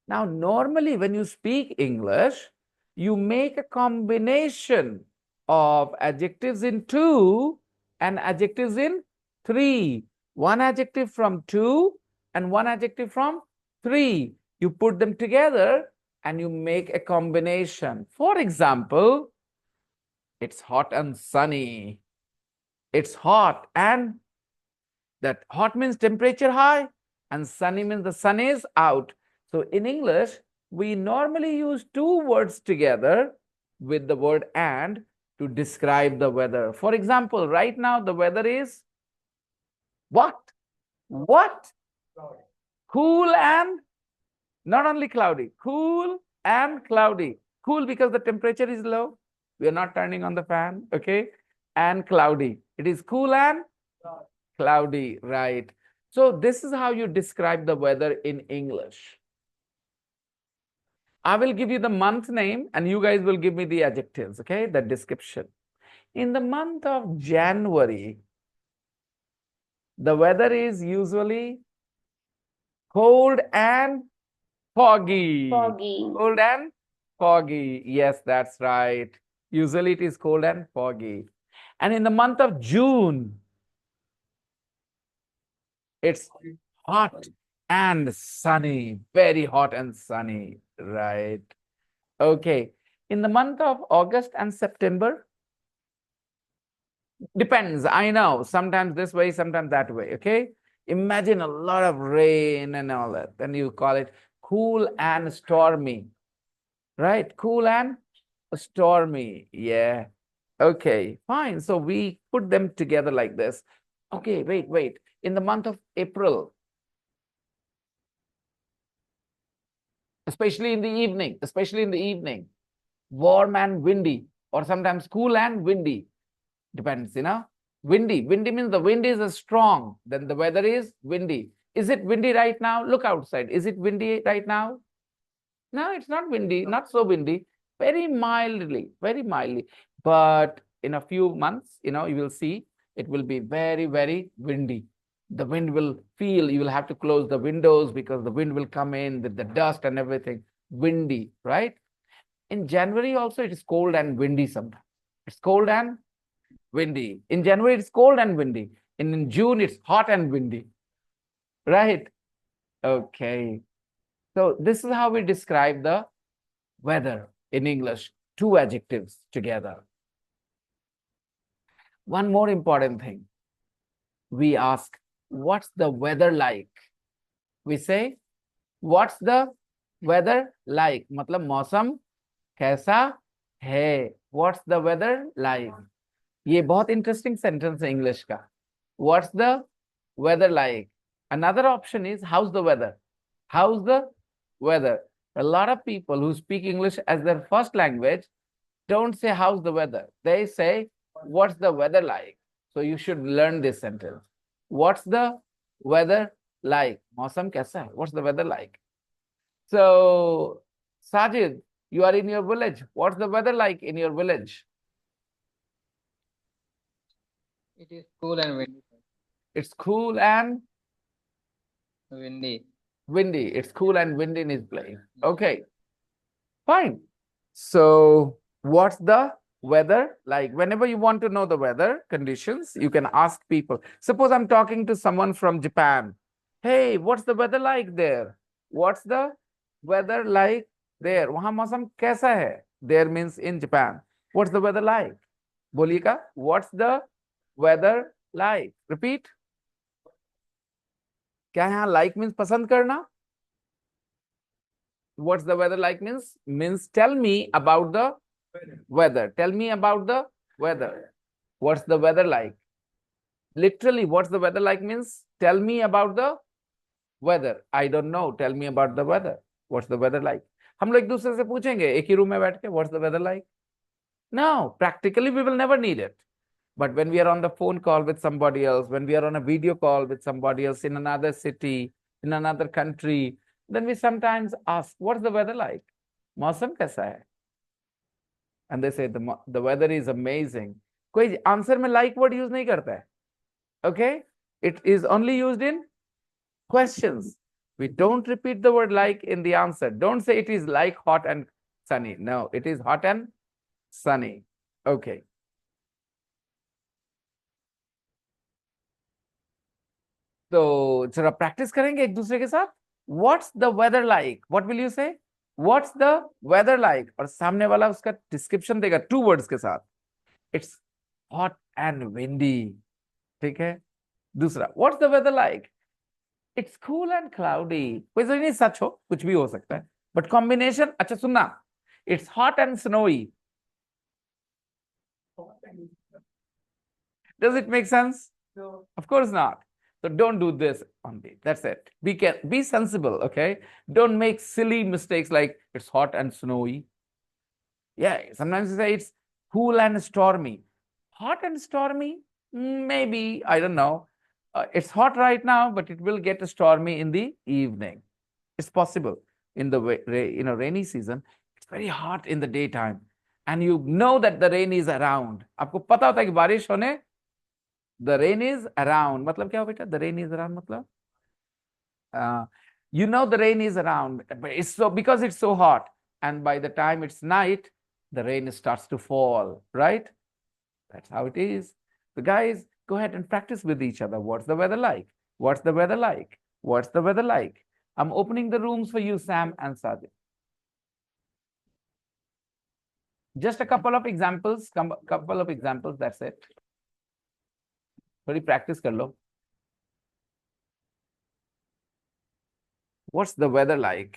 Now, normally when you speak English, you make a combination of adjectives in 2 and adjectives in 3. One adjective from 2 and one adjective from 3. You put them together and you make a combination. For example, it's hot and sunny. It's hot, and that hot means temperature high and sunny means the sun is out. So in English, we normally use 2 words together with the word and to describe the weather. For example, right now the weather is what? What? Cool and not only cloudy, cool and cloudy. Cool because the temperature is low. We are not turning on the fan, okay? And cloudy. It is cool and cloudy, right? So this is how you describe the weather in English. I will give you the month name and you guys will give me the adjectives, okay? The description. In the month of January, the weather is usually cold and foggy. Cold and foggy. Yes, that's right. Usually it is cold and foggy. And in the month of June, it's hot and sunny, very hot and sunny, right? Okay. In the month of August and September, depends. I know, sometimes this way, sometimes that way, okay? Imagine a lot of rain and all that. Then you call it cool and stormy, right? Cool and stormy, yeah. Okay, fine. So we put them together like this. Okay, wait. In the month of April, especially in the evening, warm and windy, or sometimes cool and windy. Depends, Windy means the wind is strong, then the weather is windy. Is it windy right now? Look outside. Is it windy right now? No, it's not windy, not so windy. Very mildly. But in a few months, you will see it will be very, very windy. The wind will feel, you will have to close the windows because the wind will come in with the dust and everything. Windy, right? In January also, it is cold and windy sometimes. It's cold and windy. In January, it's cold and windy. In June, it's hot and windy. Right? Okay. So this is how we describe the weather in English. 2 adjectives together. One more important thing. We ask, what's the weather like? We say, what's the weather like? मतलब मौसम कैसा है? What's the weather like? ये बहुत interesting sentence है English का. What's the weather like? Another option is, how's the weather? How's the weather? A lot of people who speak English as their first language don't say how's the weather. They say, what's the weather like? So you should learn this sentence. What's the weather like? मौसम कैसा है? What's the weather like? So, Sajid, you are in your village. What's the weather like in your village? It is cool and windy. It's cool and Windy. windy. It's cool and windy in his place. Okay, fine. So What's the weather like? Whenever you want to know the weather conditions, you can ask people. Suppose I'm talking to someone from Japan. Hey, what's the weather like there? What's the weather like there? वहां मौसम कैसा है? There means in Japan. What's the weather like? बोलिएगा. What's the weather like? Repeat. क्या यहाँ like means पसंद करना? What's the weather like means tell me about the weather. Tell me about the weather. What's the weather like? Literally, what's the weather like means tell me about the weather. I don't know. Tell me about the weather. What's the weather like? हम लोग एक दूसरे से पूछेंगे एक ही room में बैठ के what's the weather like? No, practically we will never need it. But when we are on the phone call with somebody else, when we are on a video call with somebody else in another city, in another country, then we sometimes ask, what's the weather like? मौसम कैसा है? And they say the weather is amazing. कोई answer में like word use नहीं करता है. Okay? It is only used in questions. We don't repeat the word like in the answer. Don't say it is like hot and sunny. No, it is hot and sunny. Okay. तो जरा practice करेंगे एक दूसरे के साथ. What's the weather like? What will you say? What's the weather like? और सामने वाला उसका डिस्क्रिप्शन देगा 2 words के साथ. It's hot and windy. ठीक है. दूसरा, what's the weather like? It's cool and cloudy. कोई जरूरी नहीं सच हो, कुछ भी हो सकता है. But combination, अच्छा सुनना. It's hot and snowy. Does it make sense? No. Of course not. So don't do this only. That's it. Be sensible, okay? Don't make silly mistakes like it's hot and snowy. Yeah, sometimes you say it's cool and stormy. Hot and stormy? Maybe, I don't know. It's hot right now, but it will get stormy in the evening. It's possible. In the rainy season, it's very hot in the daytime. And you know that the rain is around. आपको पता होता है कि बारिश होने. The rain is around. मतलब क्या हो बेटा? The rain is around मतलब? You know the rain is around, but it's so because it's so hot. And by the time it's night, the rain starts to fall, right? That's how it is. So guys, go ahead and practice with each other. What's the weather like? What's the weather like? What's the weather like? I'm opening the rooms for you, Sam and Sajid. Just a couple of examples, that's it. थोड़ी practice कर लो. What's the weather like?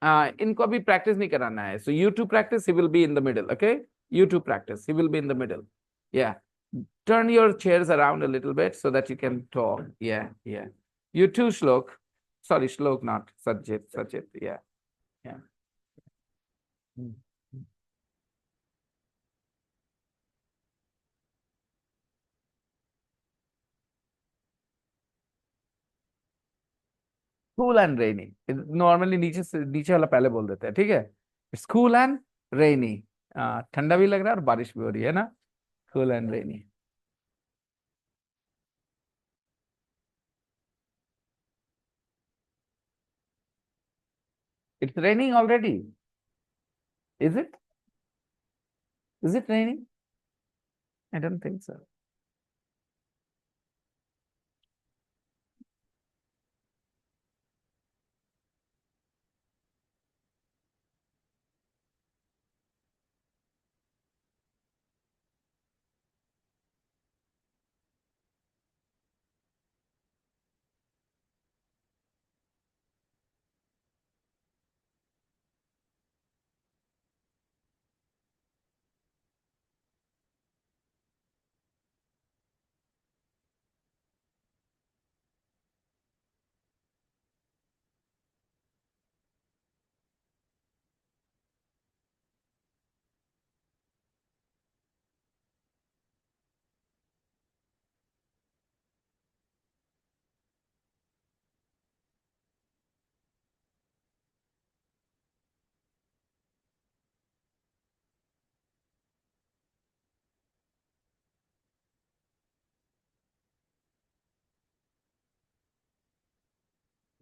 इनको अभी practice नहीं कराना है. So you two practice, he will be in the middle, okay? You two practice, he will be in the middle. Yeah. Turn your chairs around a little bit so that you can talk. Yeah. You too, Shlok. Sorry, Shlok, not Sajid. Yeah. Cool and rainy. Normally नीचे वाला पहले बोल देते हैं, ठीक है? It's cool and rainy. ठंडा भी लग रहा है और बारिश भी हो रही है ना? Cool and rainy. It's raining already. Is it? Is it raining? I don't think so.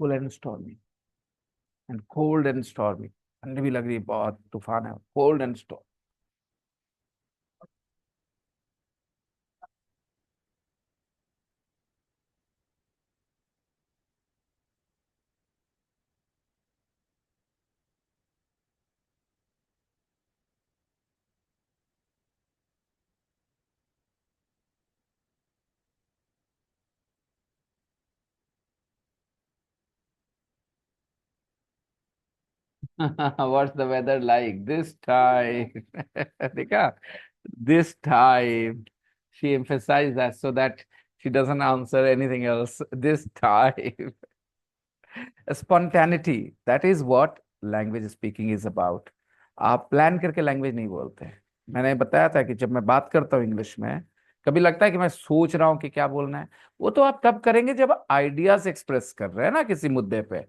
Cool and stormy. And cold and stormy. ठंडी भी लग रही है बहुत, तूफान है. Cold and stormy. What's the weather like this time? देखा? This time. She emphasized that so that she doesn't answer anything else. This time. Spontaneity. That is what language speaking is about. आप plan करके language नहीं बोलते। मैंने बताया था कि जब मैं बात करता हूँ इंग्लिश में, कभी लगता है कि मैं सोच रहा हूँ कि क्या बोलना है, वो तो आप तब करेंगे जब आइडियाज एक्सप्रेस कर रहे हैं ना किसी मुद्दे पे।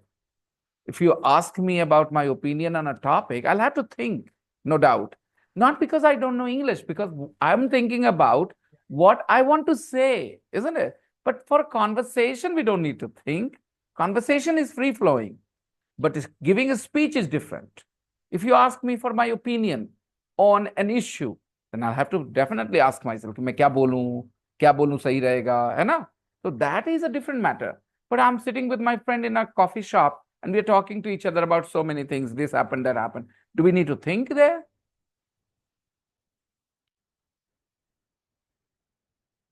If you ask me about my opinion on a topic, I'll have to think, no doubt. Not because I don't know English, because I'm thinking about what I want to say, isn't it? But for conversation, we don't need to think. Conversation is free flowing, but giving a speech is different. If you ask me for my opinion on an issue, then I'll have to definitely ask myself कि मैं क्या बोलूं सही रहेगा, है ना? So that is a different matter. But I'm sitting with my friend in a coffee shop and we're talking to each other about so many things. This happened, that happened. Do we need to think there?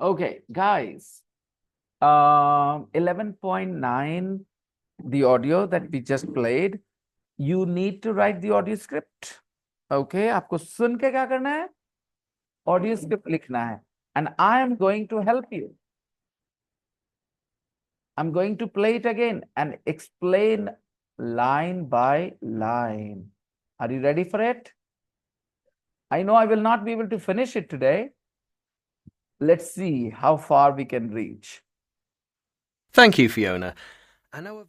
Okay, guys. 11.9, the audio that we just played, you need to write the audio script. Okay, आपको सुन के क्या करना है? Audio script लिखना है. And I am going to help you. I'm going to play it again and explain line by line. Are you ready for it? I know I will not be able to finish it today. Let's see how far we can reach. Thank you, Fiona. And now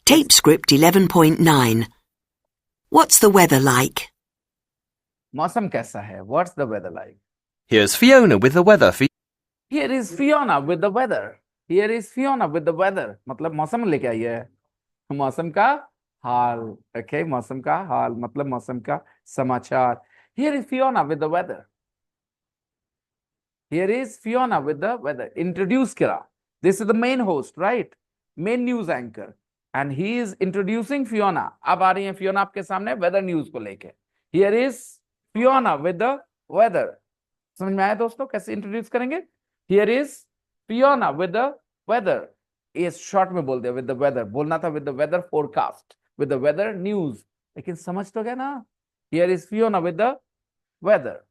Tape script 11.9. What's the weather like? मौसम कैसा है? What's the weather like? here's Fiona with the weather for Here is Fiona with the weather. Here is Fiona with the weather. मतलब मौसम लेके आई है. मौसम का हाल. Okay, मौसम का हाल मतलब मौसम का समाचार. Here is Fiona with the weather. Here is Fiona with the weather. Introduce kira. This is the main host, right? Main news anchor. And he is introducing Fiona. अब आ रही है Fiona आपके सामने weather news को लेके. Here is Fiona with the weather. समझ में आया दोस्तों कैसे इंट्रोड्यूस करेंगे? Here is Fiona with the weather. ये शॉर्ट में बोल दिया with the weather. बोलना था with the weather forecast, with the weather news. लेकिन समझ तो गया ना? Here is Fiona with the weather.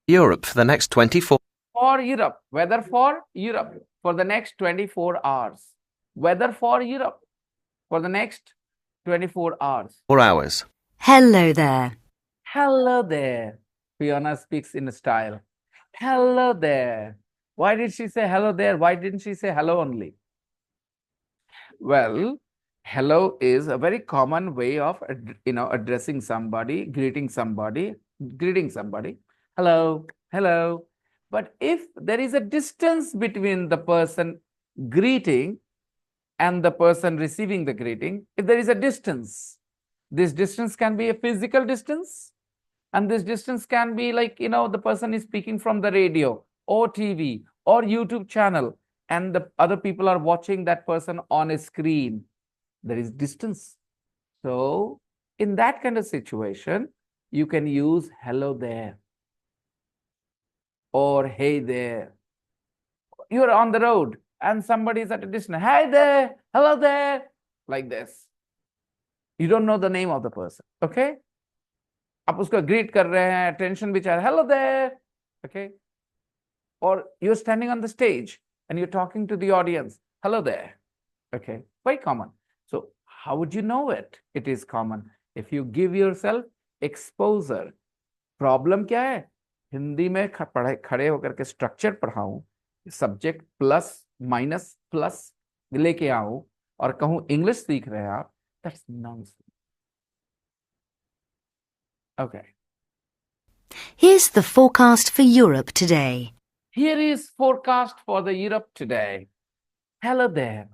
Europe for the next 24 For Europe. Weather for Europe for the next 24 hours. Weather for Europe for the next 24 hours. hours. Hello there. Hello there. Fiona speaks in style. Hello there. Why did she say hello there? Why didn't she say hello only? Well, hello is a very common way of addressing somebody, greeting somebody. Hello, hello. But if there is a distance between the person greeting and the person receiving the greeting, if there is a distance, this distance can be a physical distance, and this distance can be like, the person is speaking from the radio or TV or YouTube channel, and the other people are watching that person on a screen. There is distance. So in that kind of situation, you can use hello there or hey there. You're on the road and somebody is at a distance. Hey there, hello there, like this. You don't know the name of the person, okay? आप उसको greet कर रहे हैं, attention भी चाह रहे हैं, hello there, okay? Or you're standing on the stage and you're talking to the audience, hello there, okay? Very common. So how would you know it? It is common. If you give yourself exposure. Problem क्या है? हिंदी में खड़े होकर के structure पढ़ाऊं, subject plus minus plus लेके आऊं और कहूं इंग्लिश सीख रहे हैं आप, that's nonsense. Okay. Here's the forecast for Europe today. Here is forecast for the Europe today. Hello there.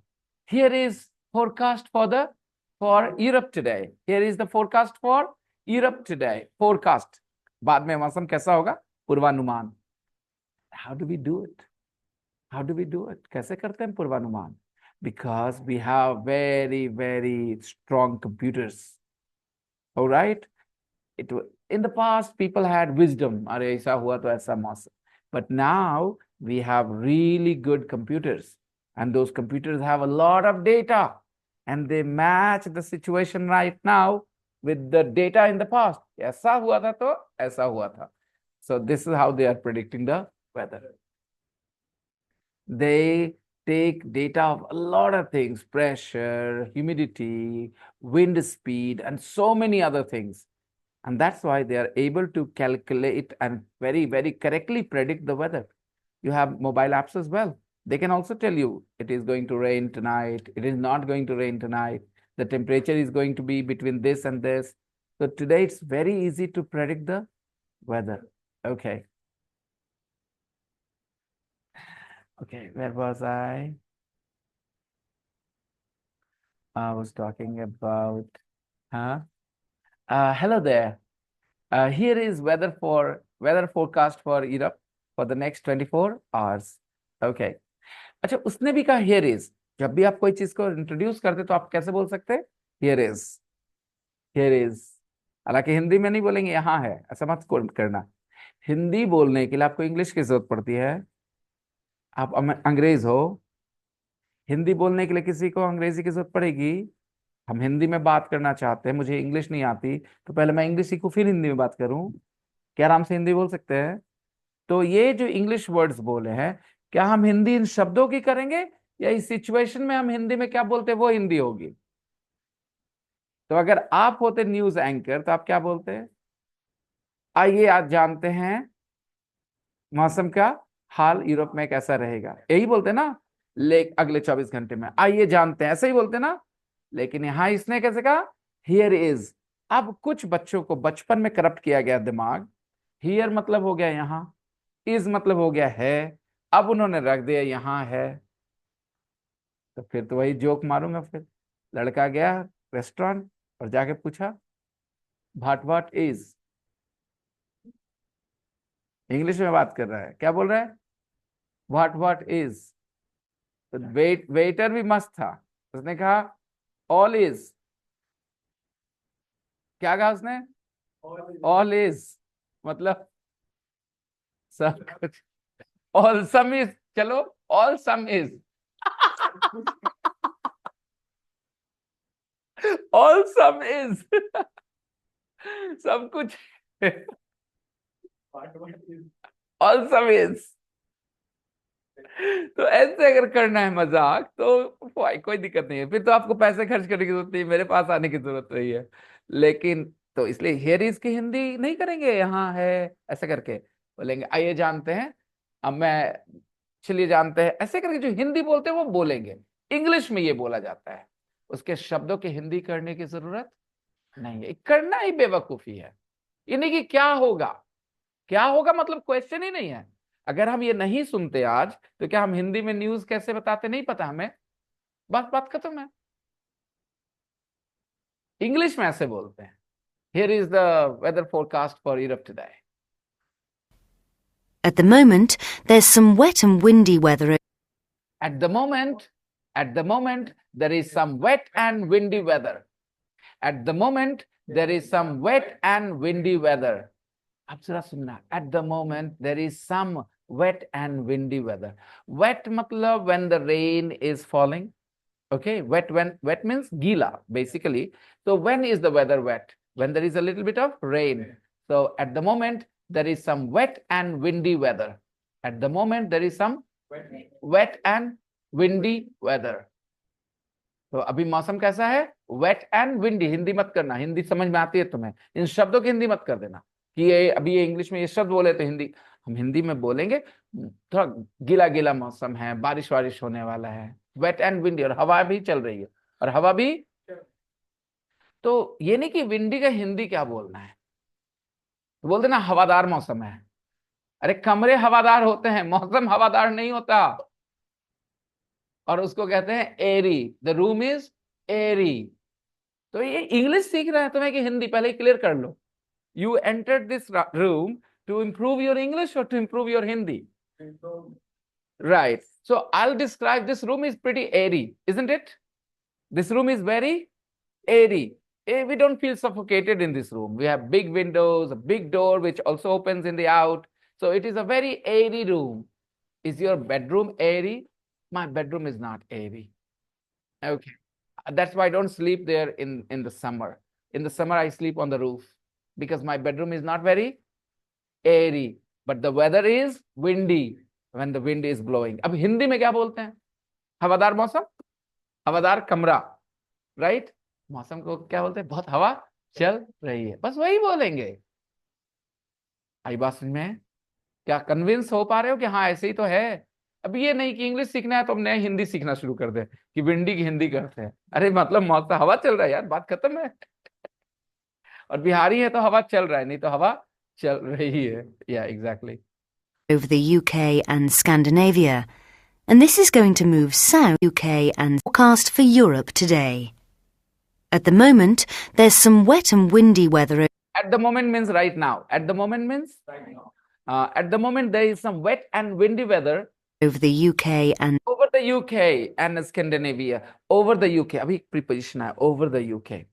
Here is forecast for Europe today. Here is the forecast for Europe today. Forecast. बाद में मौसम कैसा होगा? पूर्वानुमान. How do we do it? How do we do it? कैसे करते हैं पूर्वानुमान? Because we have very, very strong computers. All right? In the past, people had wisdom. अरे ऐसा हुआ तो ऐसा मौसम. But now we have really good computers, and those computers have a lot of data, and they match the situation right now with the data in the past. ऐसा हुआ था तो ऐसा हुआ था. So this is how they are predicting the weather. They take data of a lot of things: pressure, humidity, wind speed, and so many other things. And that's why they are able to calculate and very, very correctly predict the weather. You have mobile apps as well. They can also tell you it is going to rain tonight, it is not going to rain tonight, the temperature is going to be between this and this. So today it's very easy to predict the weather. Okay. Okay, where was I? I was talking about, hello there. Here is weather forecast for Europe for the next 24 hours. Okay. अच्छा, उसने भी कहा here is. जब भी आप कोई चीज को इंट्रोड्यूस करते तो आप कैसे बोल सकते हैं? Here is. Here is. हालांकि हिंदी में नहीं बोलेंगे यहाँ है, ऐसा मत करना. हिंदी बोलने के लिए आपको इंग्लिश की जरूरत पड़ती है. आप अंग्रेज हो, हिंदी बोलने के लिए किसी को अंग्रेजी की जरूरत पड़ेगी. हम हिंदी में बात करना चाहते हैं, मुझे इंग्लिश नहीं आती, तो पहले मैं इंग्लिश सीखूं फिर हिंदी में बात करूं. क्या आराम से हिंदी बोल सकते हैं? तो ये जो इंग्लिश वर्ड्स बोले हैं, क्या हम हिंदी इन शब्दों की करेंगे या इस सिचुएशन में हम हिंदी में क्या बोलते हैं वो हिंदी होगी? तो अगर आप होते न्यूज एंकर तो आप क्या बोलते हैं? आइए आज जानते हैं मौसम का हाल यूरोप में कैसा रहेगा, यही बोलते ना. अगले 24 घंटे में आइए जानते हैं, ऐसे ही बोलते ना. लेकिन यहां इसने कैसे कहा? Here is. अब कुछ बच्चों को बचपन में करप्ट किया गया दिमाग. हियर मतलब हो गया यहां, इज मतलब हो गया है, अब उन्होंने रख दिया यहां है. तो फिर तो वही जोक मारूंगा. फिर लड़का गया रेस्टोरेंट और जाके पूछा व्हाट इज. इंग्लिश में बात कर रहा है, क्या बोल रहा है? What is. तो वेटर भी मस्त था, उसने कहा ऑल इज. क्या कहा उसने? ऑल इज मतलब सब कुछ. All sum is. चलो all sum is. All sum is. सब कुछ. All sum is. तो ऐसे अगर करना है मजाक तो कोई दिक्कत नहीं है, फिर तो आपको पैसे खर्च करने की जरूरत नहीं है, मेरे पास आने की जरूरत नहीं है. लेकिन तो इसलिए हियर इज की हिंदी नहीं करेंगे, यहाँ है ऐसे करके बोलेंगे. आइए जानते हैं, अब मैं चलिए जानते हैं, ऐसे करके जो हिंदी बोलते हैं वो बोलेंगे. इंग्लिश में ये बोला जाता है, उसके शब्दों की हिंदी करने की जरूरत नहीं है. करना ही बेवकूफी है. ये नहीं कि क्या होगा, क्या होगा मतलब क्वेश्चन ही नहीं है. अगर हम ये नहीं सुनते आज तो क्या हम हिंदी में न्यूज कैसे बताते? नहीं पता हमें, बात खत्म है. इंग्लिश में ऐसे बोलते हैं. Here is the weather forecast for Europe today. At the moment, there's some wet and windy weather. At the moment, there is some wet and windy weather. At the moment, there is some wet and windy weather. अब जरा सुनना. At the moment, there is some wet and windy weather. Wet मतलब when the rain is falling. Okay, wet means gila basically. So when is the weather wet? When there is a little bit of rain. So at the moment there is some wet and windy weather. At the moment there is some wet and windy weather. तो अभी मौसम कैसा है? Wait and windy. Hindi मत करना, हिंदी समझ में आती है तुम्हें, इन शब्दों की हिंदी मत कर देना कि ये अभी ये इंग्लिश में ये शब्द बोले तो हिंदी. हम हिंदी में बोलेंगे थोड़ा गीला गीला मौसम है, बारिश वारिश होने वाला है, वेट एंड विंडी, और हवा भी चल रही है, और हवा भी. तो ये नहीं कि विंडी का हिंदी क्या बोलना है, तो बोलते ना हवादार मौसम है. अरे कमरे हवादार होते हैं, मौसम हवादार नहीं होता. और उसको कहते हैं एरी. द रूम इज एरी. तो ये इंग्लिश सीख रहे हैं तुम्हें कि हिंदी, पहले क्लियर कर लो. You entered this room to improve your English or to improve your Hindi? Right. So I'll describe this room is pretty airy, isn't it? This room is very airy. We don't feel suffocated in this room. We have big windows, a big door which also opens in the out. So it is a very airy room. Is your bedroom airy? My bedroom is not airy. Okay. That's why I don't sleep there in the summer. In the summer, I sleep on the roof because my bedroom is not very airy, but the weather is windy when the wind is blowing. अब हिंदी में क्या बोलते हैं? हवादार मौसम, हवादार कमरा, right? मौसम को क्या बोलते हैं? बहुत हवा चल रही है, बस वही बोलेंगे. आई बात समझ में? क्या कन्विंस हो पा रहे हो कि हाँ ऐसे ही तो है? अब ये नहीं कि इंग्लिश सीखना है तो हम नए हिंदी सीखना शुरू कर दें कि विंडी की हिंदी करते हैं. अरे मतलब मौसम हवा चल रहा है यार, बात खत्म है. और बिहारी है तो हवा चल रहा है, नहीं तो हवा चल रही है. या exactly. over the UK and Scandinavia, and this is going to move south UK and forecast for Europe today. At the moment, there's some wet and windy weather. At the moment means right now. At the moment means right now. At the moment there is some wet and windy weather Over the UK and over the UK and Scandinavia. Over the UK. अभी एक preposition है over the UK.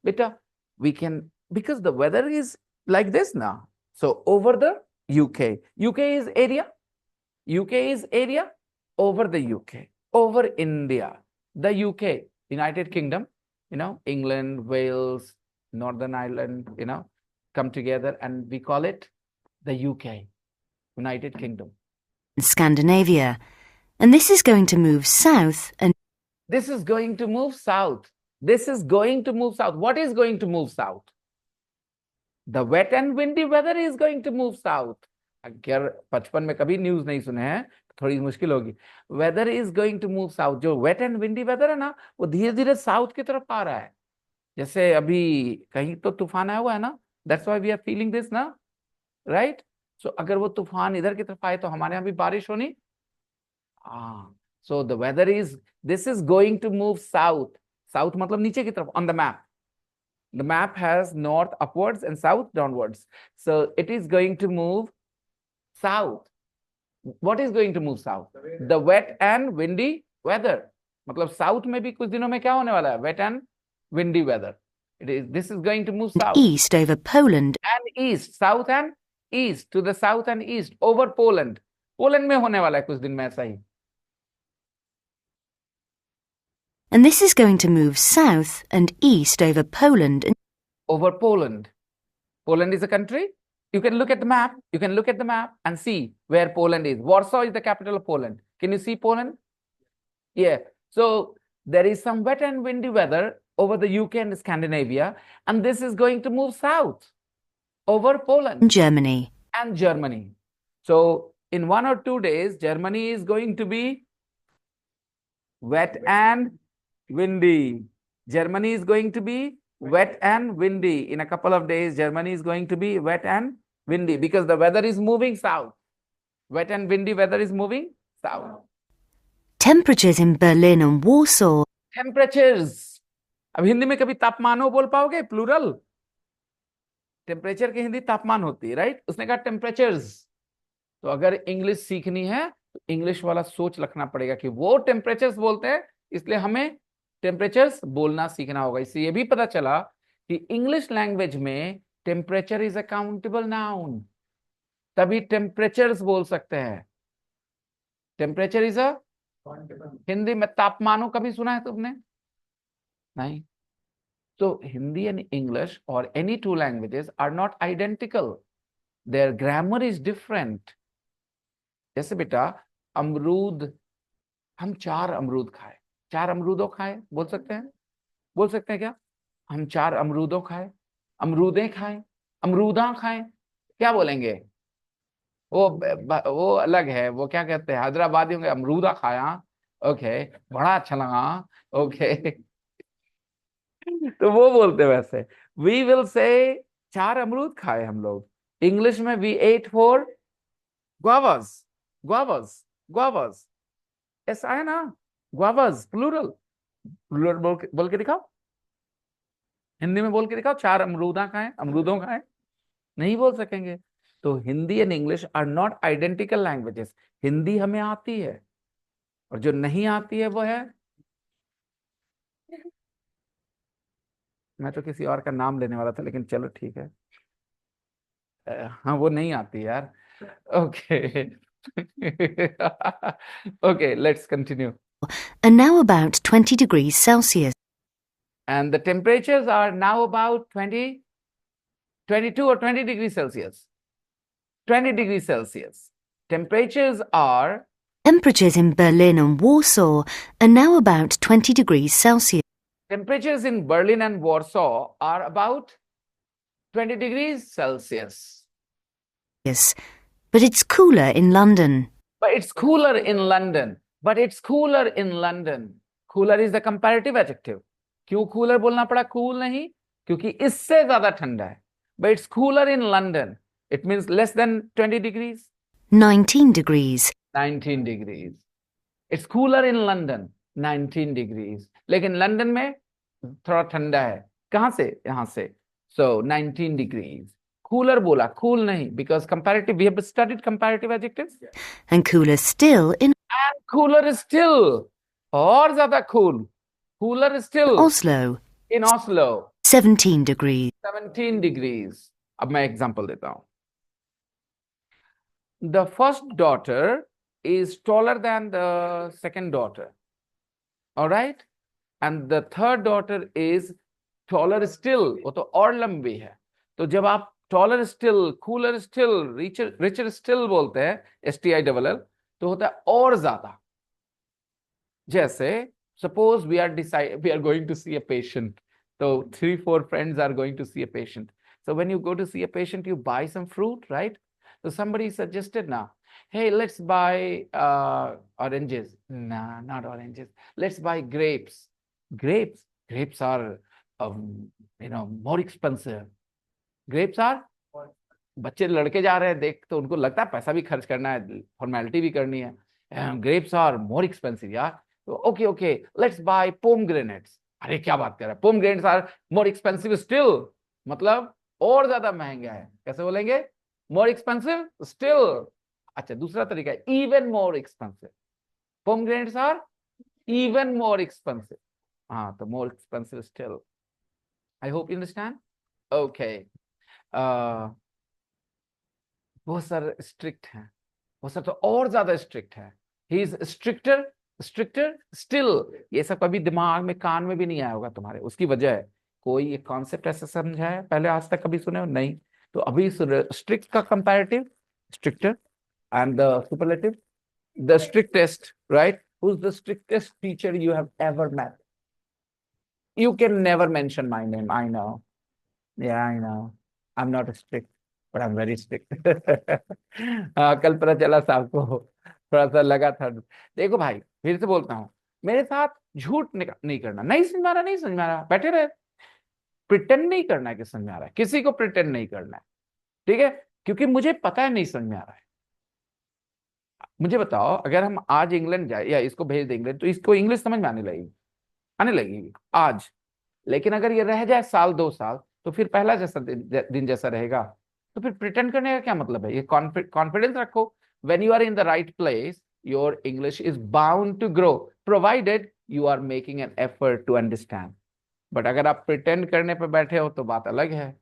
Beta, we can, because the weather is like this now. So over the UK. UK is area. UK is area. Over the UK. Over India. The UK. United Kingdom. You know, England, Wales, Northern Ireland, you know, come together and we call it the UK. United Kingdom. Scandinavia, and this is going to move south and This is going to move south. This is going to move south. What is going to move south? The wet and windy weather is going to move south. अगर बचपन में कभी news नहीं सुने हैं तो थोड़ी मुश्किल होगी. Weather is going to move south. जो wet and windy weather है ना, वो धीरे धीरे साउथ की तरफ आ रहा है. जैसे अभी कहीं तो तूफान आया हुआ है ना. That's why we are feeling this ना, right? So अगर वो तूफान इधर की तरफ आए तो हमारे यहाँ भी बारिश होनी. So the weather is, this is going to move south. South मतलब नीचे की तरफ, on the map. The map has north upwards and south downwards. So it is going to move south. What is going to move south? The wet and windy weather. मतलब south में भी कुछ दिनों में क्या होने वाला है? Wet and windy weather. This is going to move south. east over Poland. And east, south and east, to the south and east, over Poland. Poland में होने वाला है कुछ दिन में ऐसा ही. And this is going to move south and east over Poland. Over Poland. Poland is a country. You can look at the map. You can look at the map and see where Poland is. Warsaw is the capital of Poland. Can you see Poland? Yeah. So there is some wet and windy weather over the UK and Scandinavia, and this is going to move south over Poland. Germany. And Germany. So in 1 or 2 days, Germany is going to be wet and windy. Germany is going to be wet and windy. In a couple of days, Germany is going to be wet and windy because the weather is moving south. Wet and windy weather is moving south. Temperatures in Berlin and Warsaw. Temperatures. अब हिंदी में कभी तापमान हो बोल पाओगे? Plural. Temperature की हिंदी तापमान होती है, राइट? उसने कहा टेम्परेचर्स. तो अगर इंग्लिश सीखनी है तो इंग्लिश वाला सोच रखना पड़ेगा कि वो टेम्परेचर्स बोलते हैं, इसलिए हमें टेम्परेचर्स बोलना सीखना होगा. इससे ये भी पता चला कि इंग्लिश लैंग्वेज में temperature is a countable noun. तभी टेम्परेचर्स बोल सकते हैं. टेम्परेचर इज अ, हिंदी में तापमानों कभी सुना है तुमने? नहीं. So Hindi and English or any two languages are not identical. Their grammar is different. जैसे बेटा अमरूद, हम 4 अमरूद खाए. 4 अमरूदों खाए बोल सकते हैं? बोल सकते हैं क्या? हम 4 अमरूदों खाए, अमरूदें खाए, अमरूदा खाए. क्या बोलेंगे? वो अलग है. वो क्या कहते हैं? हैदराबादी होंगे अमरूदा खाया. ओके, बड़ा अच्छा लगा. ओके. तो वो बोलते वैसे. वी विल से 4 अमरूद खाए हम लोग. इंग्लिश में we eight 4 guavas. guavas guavas ऐसा है ना? guavas plural. प्लूरल बोल के दिखाओ. हिंदी में बोल के दिखाओ. 4 अमरूदा खाए, अमरूदों खाए. नहीं बोल सकेंगे. तो Hindi and English are not identical languages. Hindi हमें आती है और जो नहीं आती है वो है, मैं तो किसी और का नाम लेने वाला था लेकिन चलो ठीक है. हाँ, वो नहीं आती यार. Okay. Okay, let's continue. And now about 20 degrees Celsius. And the temperatures are now about 20, 22 or 20 degrees Celsius. 20 degrees Celsius. Temperatures are Temperatures in Berlin and Warsaw are now about 20 degrees Celsius. Temperatures in Berlin and Warsaw are about 20 degrees Celsius. But it's cooler in London. But it's cooler in London. But it's cooler in London. Cooler is the comparative adjective. क्यों cooler बोलना पड़ा? Cool नहीं, क्योंकि इससे ज़्यादा ठंडा है. But it's cooler in London. It means less than 20 degrees. 19 degrees. 19 degrees. It's cooler in London. 19 degrees. लेकिन लंदन में थोड़ा ठंडा है. कहाँ से? यहाँ से. So 19 degrees. Cooler बोला, cool नहीं, because comparative, we have studied comparative adjectives. And cooler still in And cooler is still. और ज़्यादा cool. Cooler is still. Oslo. In Oslo. 17 degrees. 17 degrees. अब मैं example देता हूँ. The first daughter is taller than the second daughter. All right? And the third daughter is taller still. वो तो और लंबी है. तो जब आप taller still, cooler still, richer still बोलते हैं, STILL, तो होता है और ज़्यादा. जैसे suppose we are going to see a patient. So 3-4 friends are going to see a patient. So when you go to see a patient, you buy some fruit, right? So somebody suggested now, hey, let's buy oranges. Nah, not oranges. Let's buy grapes. Grapes are, more expensive. Grapes are, बच्चे लड़के जा रहे हैं देख तो उनको लगता है पैसा भी खर्च करना है, फॉर्मेलिटी भी करनी है. Grapes are more expensive, यार. तो okay, let's buy pomegranates. अरे क्या बात कर रहा है? Pomegranates are more expensive still. मतलब और ज्यादा महंगा है. कैसे बोलेंगे? More expensive still. अच्छा, दूसरा तरीका है even more expensive. Pomegranates are even more expensive. हाँ, तो more expensive still. I hope you understand. Okay. वो सर स्ट्रिक्ट हैं. वो सर तो और ज्यादा स्ट्रिक्ट है. He is stricter still. ये सब कभी दिमाग में, कान में भी नहीं आया होगा तुम्हारे. उसकी वजह है कोई एक कॉन्सेप्ट ऐसा समझा है पहले आज तक कभी सुने हो? नहीं. तो अभी स्ट्रिक्ट का comparative stricter and the superlative, the strictest, right? Who's the strictest teacher you have ever met? You can never mention my name. I know. Yeah, I know. I'm not strict, but I'm very strict. कल पता चला साहब को थोड़ा सा लगा था. देखो भाई, फिर से बोलता हूँ, मेरे साथ झूठ नहीं करना. नहीं समझ में आ रहा, नहीं समझ में आ रहा, बैठे रहे. प्रिटेंड नहीं करना है कि समझ में आ रहा है. किसी को प्रिटेंड नहीं करना है. ठीक है? क्योंकि मुझे पता है नहीं समझ में आ रहा है. मुझे बताओ, अगर हम आज इंग्लैंड जाए या इसको भेज दें इंग्लैंड, तो इसको इंग्लिश समझ में आने लगेगी आज. लेकिन अगर ये रह जाए साल 2 साल, तो फिर पहला दिन जैसा रहेगा. तो फिर प्रिटेंड करने का क्या मतलब है? ये कॉन्फिडेंस रखो. When you are in the right place, your English is bound to grow, provided you are making an effort to understand. But अगर आप प्रिटेंड करने पर बैठे हो तो बात अलग है.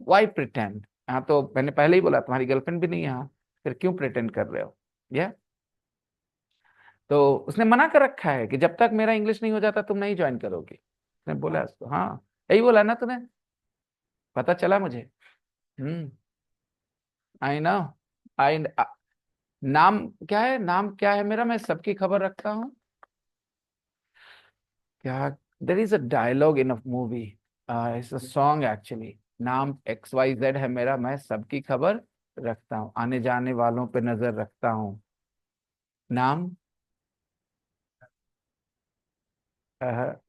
Why pretend? हाँ, तो मैंने पहले ही बोला तुम्हारी गर्लफ्रेंड भी नहीं है यहाँ, फिर क्यों प्रिटेंड कर रहे हो? तो उसने मना कर रखा है कि जब तक मेरा इंग्लिश नहीं हो जाता तुम नहीं ज्वाइन करोगी. उसने बोला उसको. हाँ, यही बोला ना तुम्हें? पता चला मुझे. I know. नाम क्या है मेरा? मैं सबकी खबर रखता हूँ. क्या? There is a dialogue in a movie, it's a song actually. नाम XYZ है मेरा, मैं सबकी खबर रखता हूँ, आने जाने वालों पे नजर रखता हूँ. नाम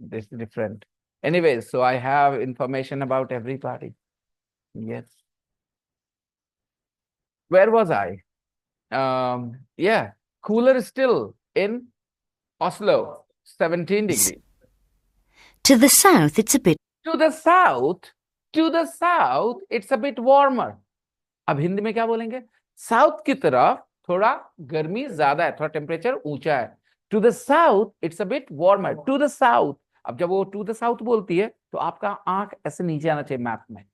this is different. Anyways, so I have information about everybody. Yes. Where was I? Yeah, cooler still in Oslo, 17 degrees. To the south, it's a bit. To the south, it's a bit warmer. अब हिंदी में क्या बोलेंगे? South की तरफ थोड़ा गर्मी ज्यादा है, थोड़ा टेम्परेचर ऊंचा है. To the south, it's a bit warmer. To the south. अब जब वो to the south बोलती है, तो आपका आंख ऐसे नीचे आना चाहिए मैप में.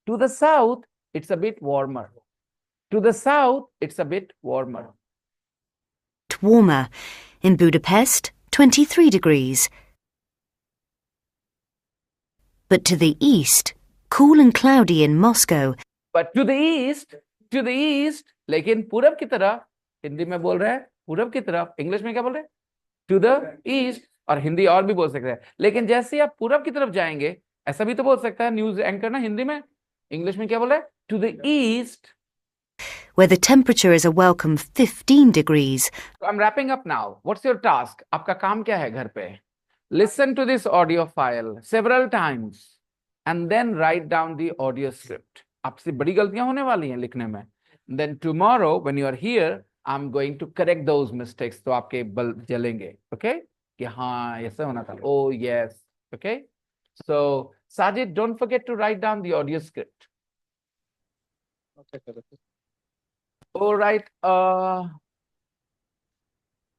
To the south, it's a bit warmer. To the south, it's a bit warmer. Warmer. In Budapest, 23 degrees. But to the east, cool and cloudy in Moscow, But to the east, लेकिन पूरब की तरफ, हिंदी में बोल रहे हैं पूरब की तरफ, इंग्लिश में क्या बोल रहे हैं? To the east, और हिंदी और भी बोल सकते हैं, लेकिन जैसे ही आप पूरब की तरफ जाएंगे, ऐसा भी तो बोल सकता है न्यूज एंकर ना हिंदी में, इंग्लिश में क्या बोल रहे हैं? To the east. where the temperature is a welcome 15 degrees, So I'm wrapping up now. What's your task? आपका काम क्या है घर पे? Listen to this audio file several times and then write down the audio script. आपसे बड़ी गलतियां होने वाली हैं लिखने में. Then tomorrow when you are here, I'm going to correct those mistakes. तो आपके बल्ब जलेंगे. Okay? कि हाँ ऐसा होना था. Oh yes. Okay? So Sajid, don't forget to write down the audio script. Okay, sir. Okay. All right.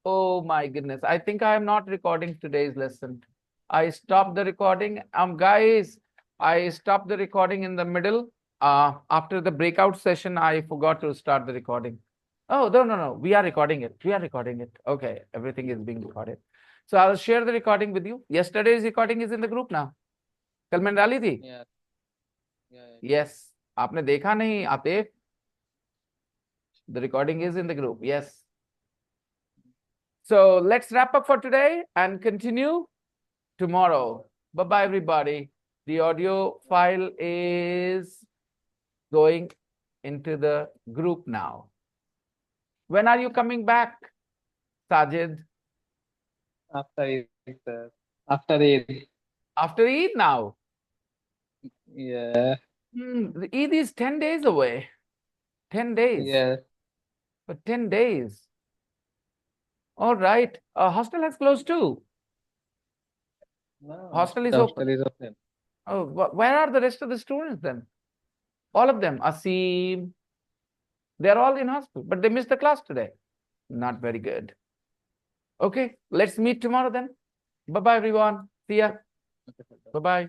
Oh my goodness. I think I am not recording today's lesson. I stopped the recording. Guys, I stopped the recording in the middle. After the breakout session, I forgot to start the recording. Oh, no. We are recording it. Okay. Everything is being recorded. So I'll share the recording with you. Yesterday's recording is in the group now. कल मैंने डाली थी? Yeah. Yeah. Yes. आपने देखा नहीं, Atif? The recording is in the group. Yes. So let's wrap up for today and continue tomorrow. Bye-bye, everybody. The audio file is going into the group now. When are you coming back, Sajid? After Eid, sir. After Eid. After Eid now? Yeah. The Eid is 10 days away. 10 days. Yes. But 10 days. All right. Hostel has closed too. No. Hostel is the open. hostel is open. Oh, where are the rest of the students then? All of them. Asim. They're all in hospital, but they missed the class today. Not very good. Okay, let's meet tomorrow then. Bye-bye, everyone. See ya. Okay, sir. Bye-bye.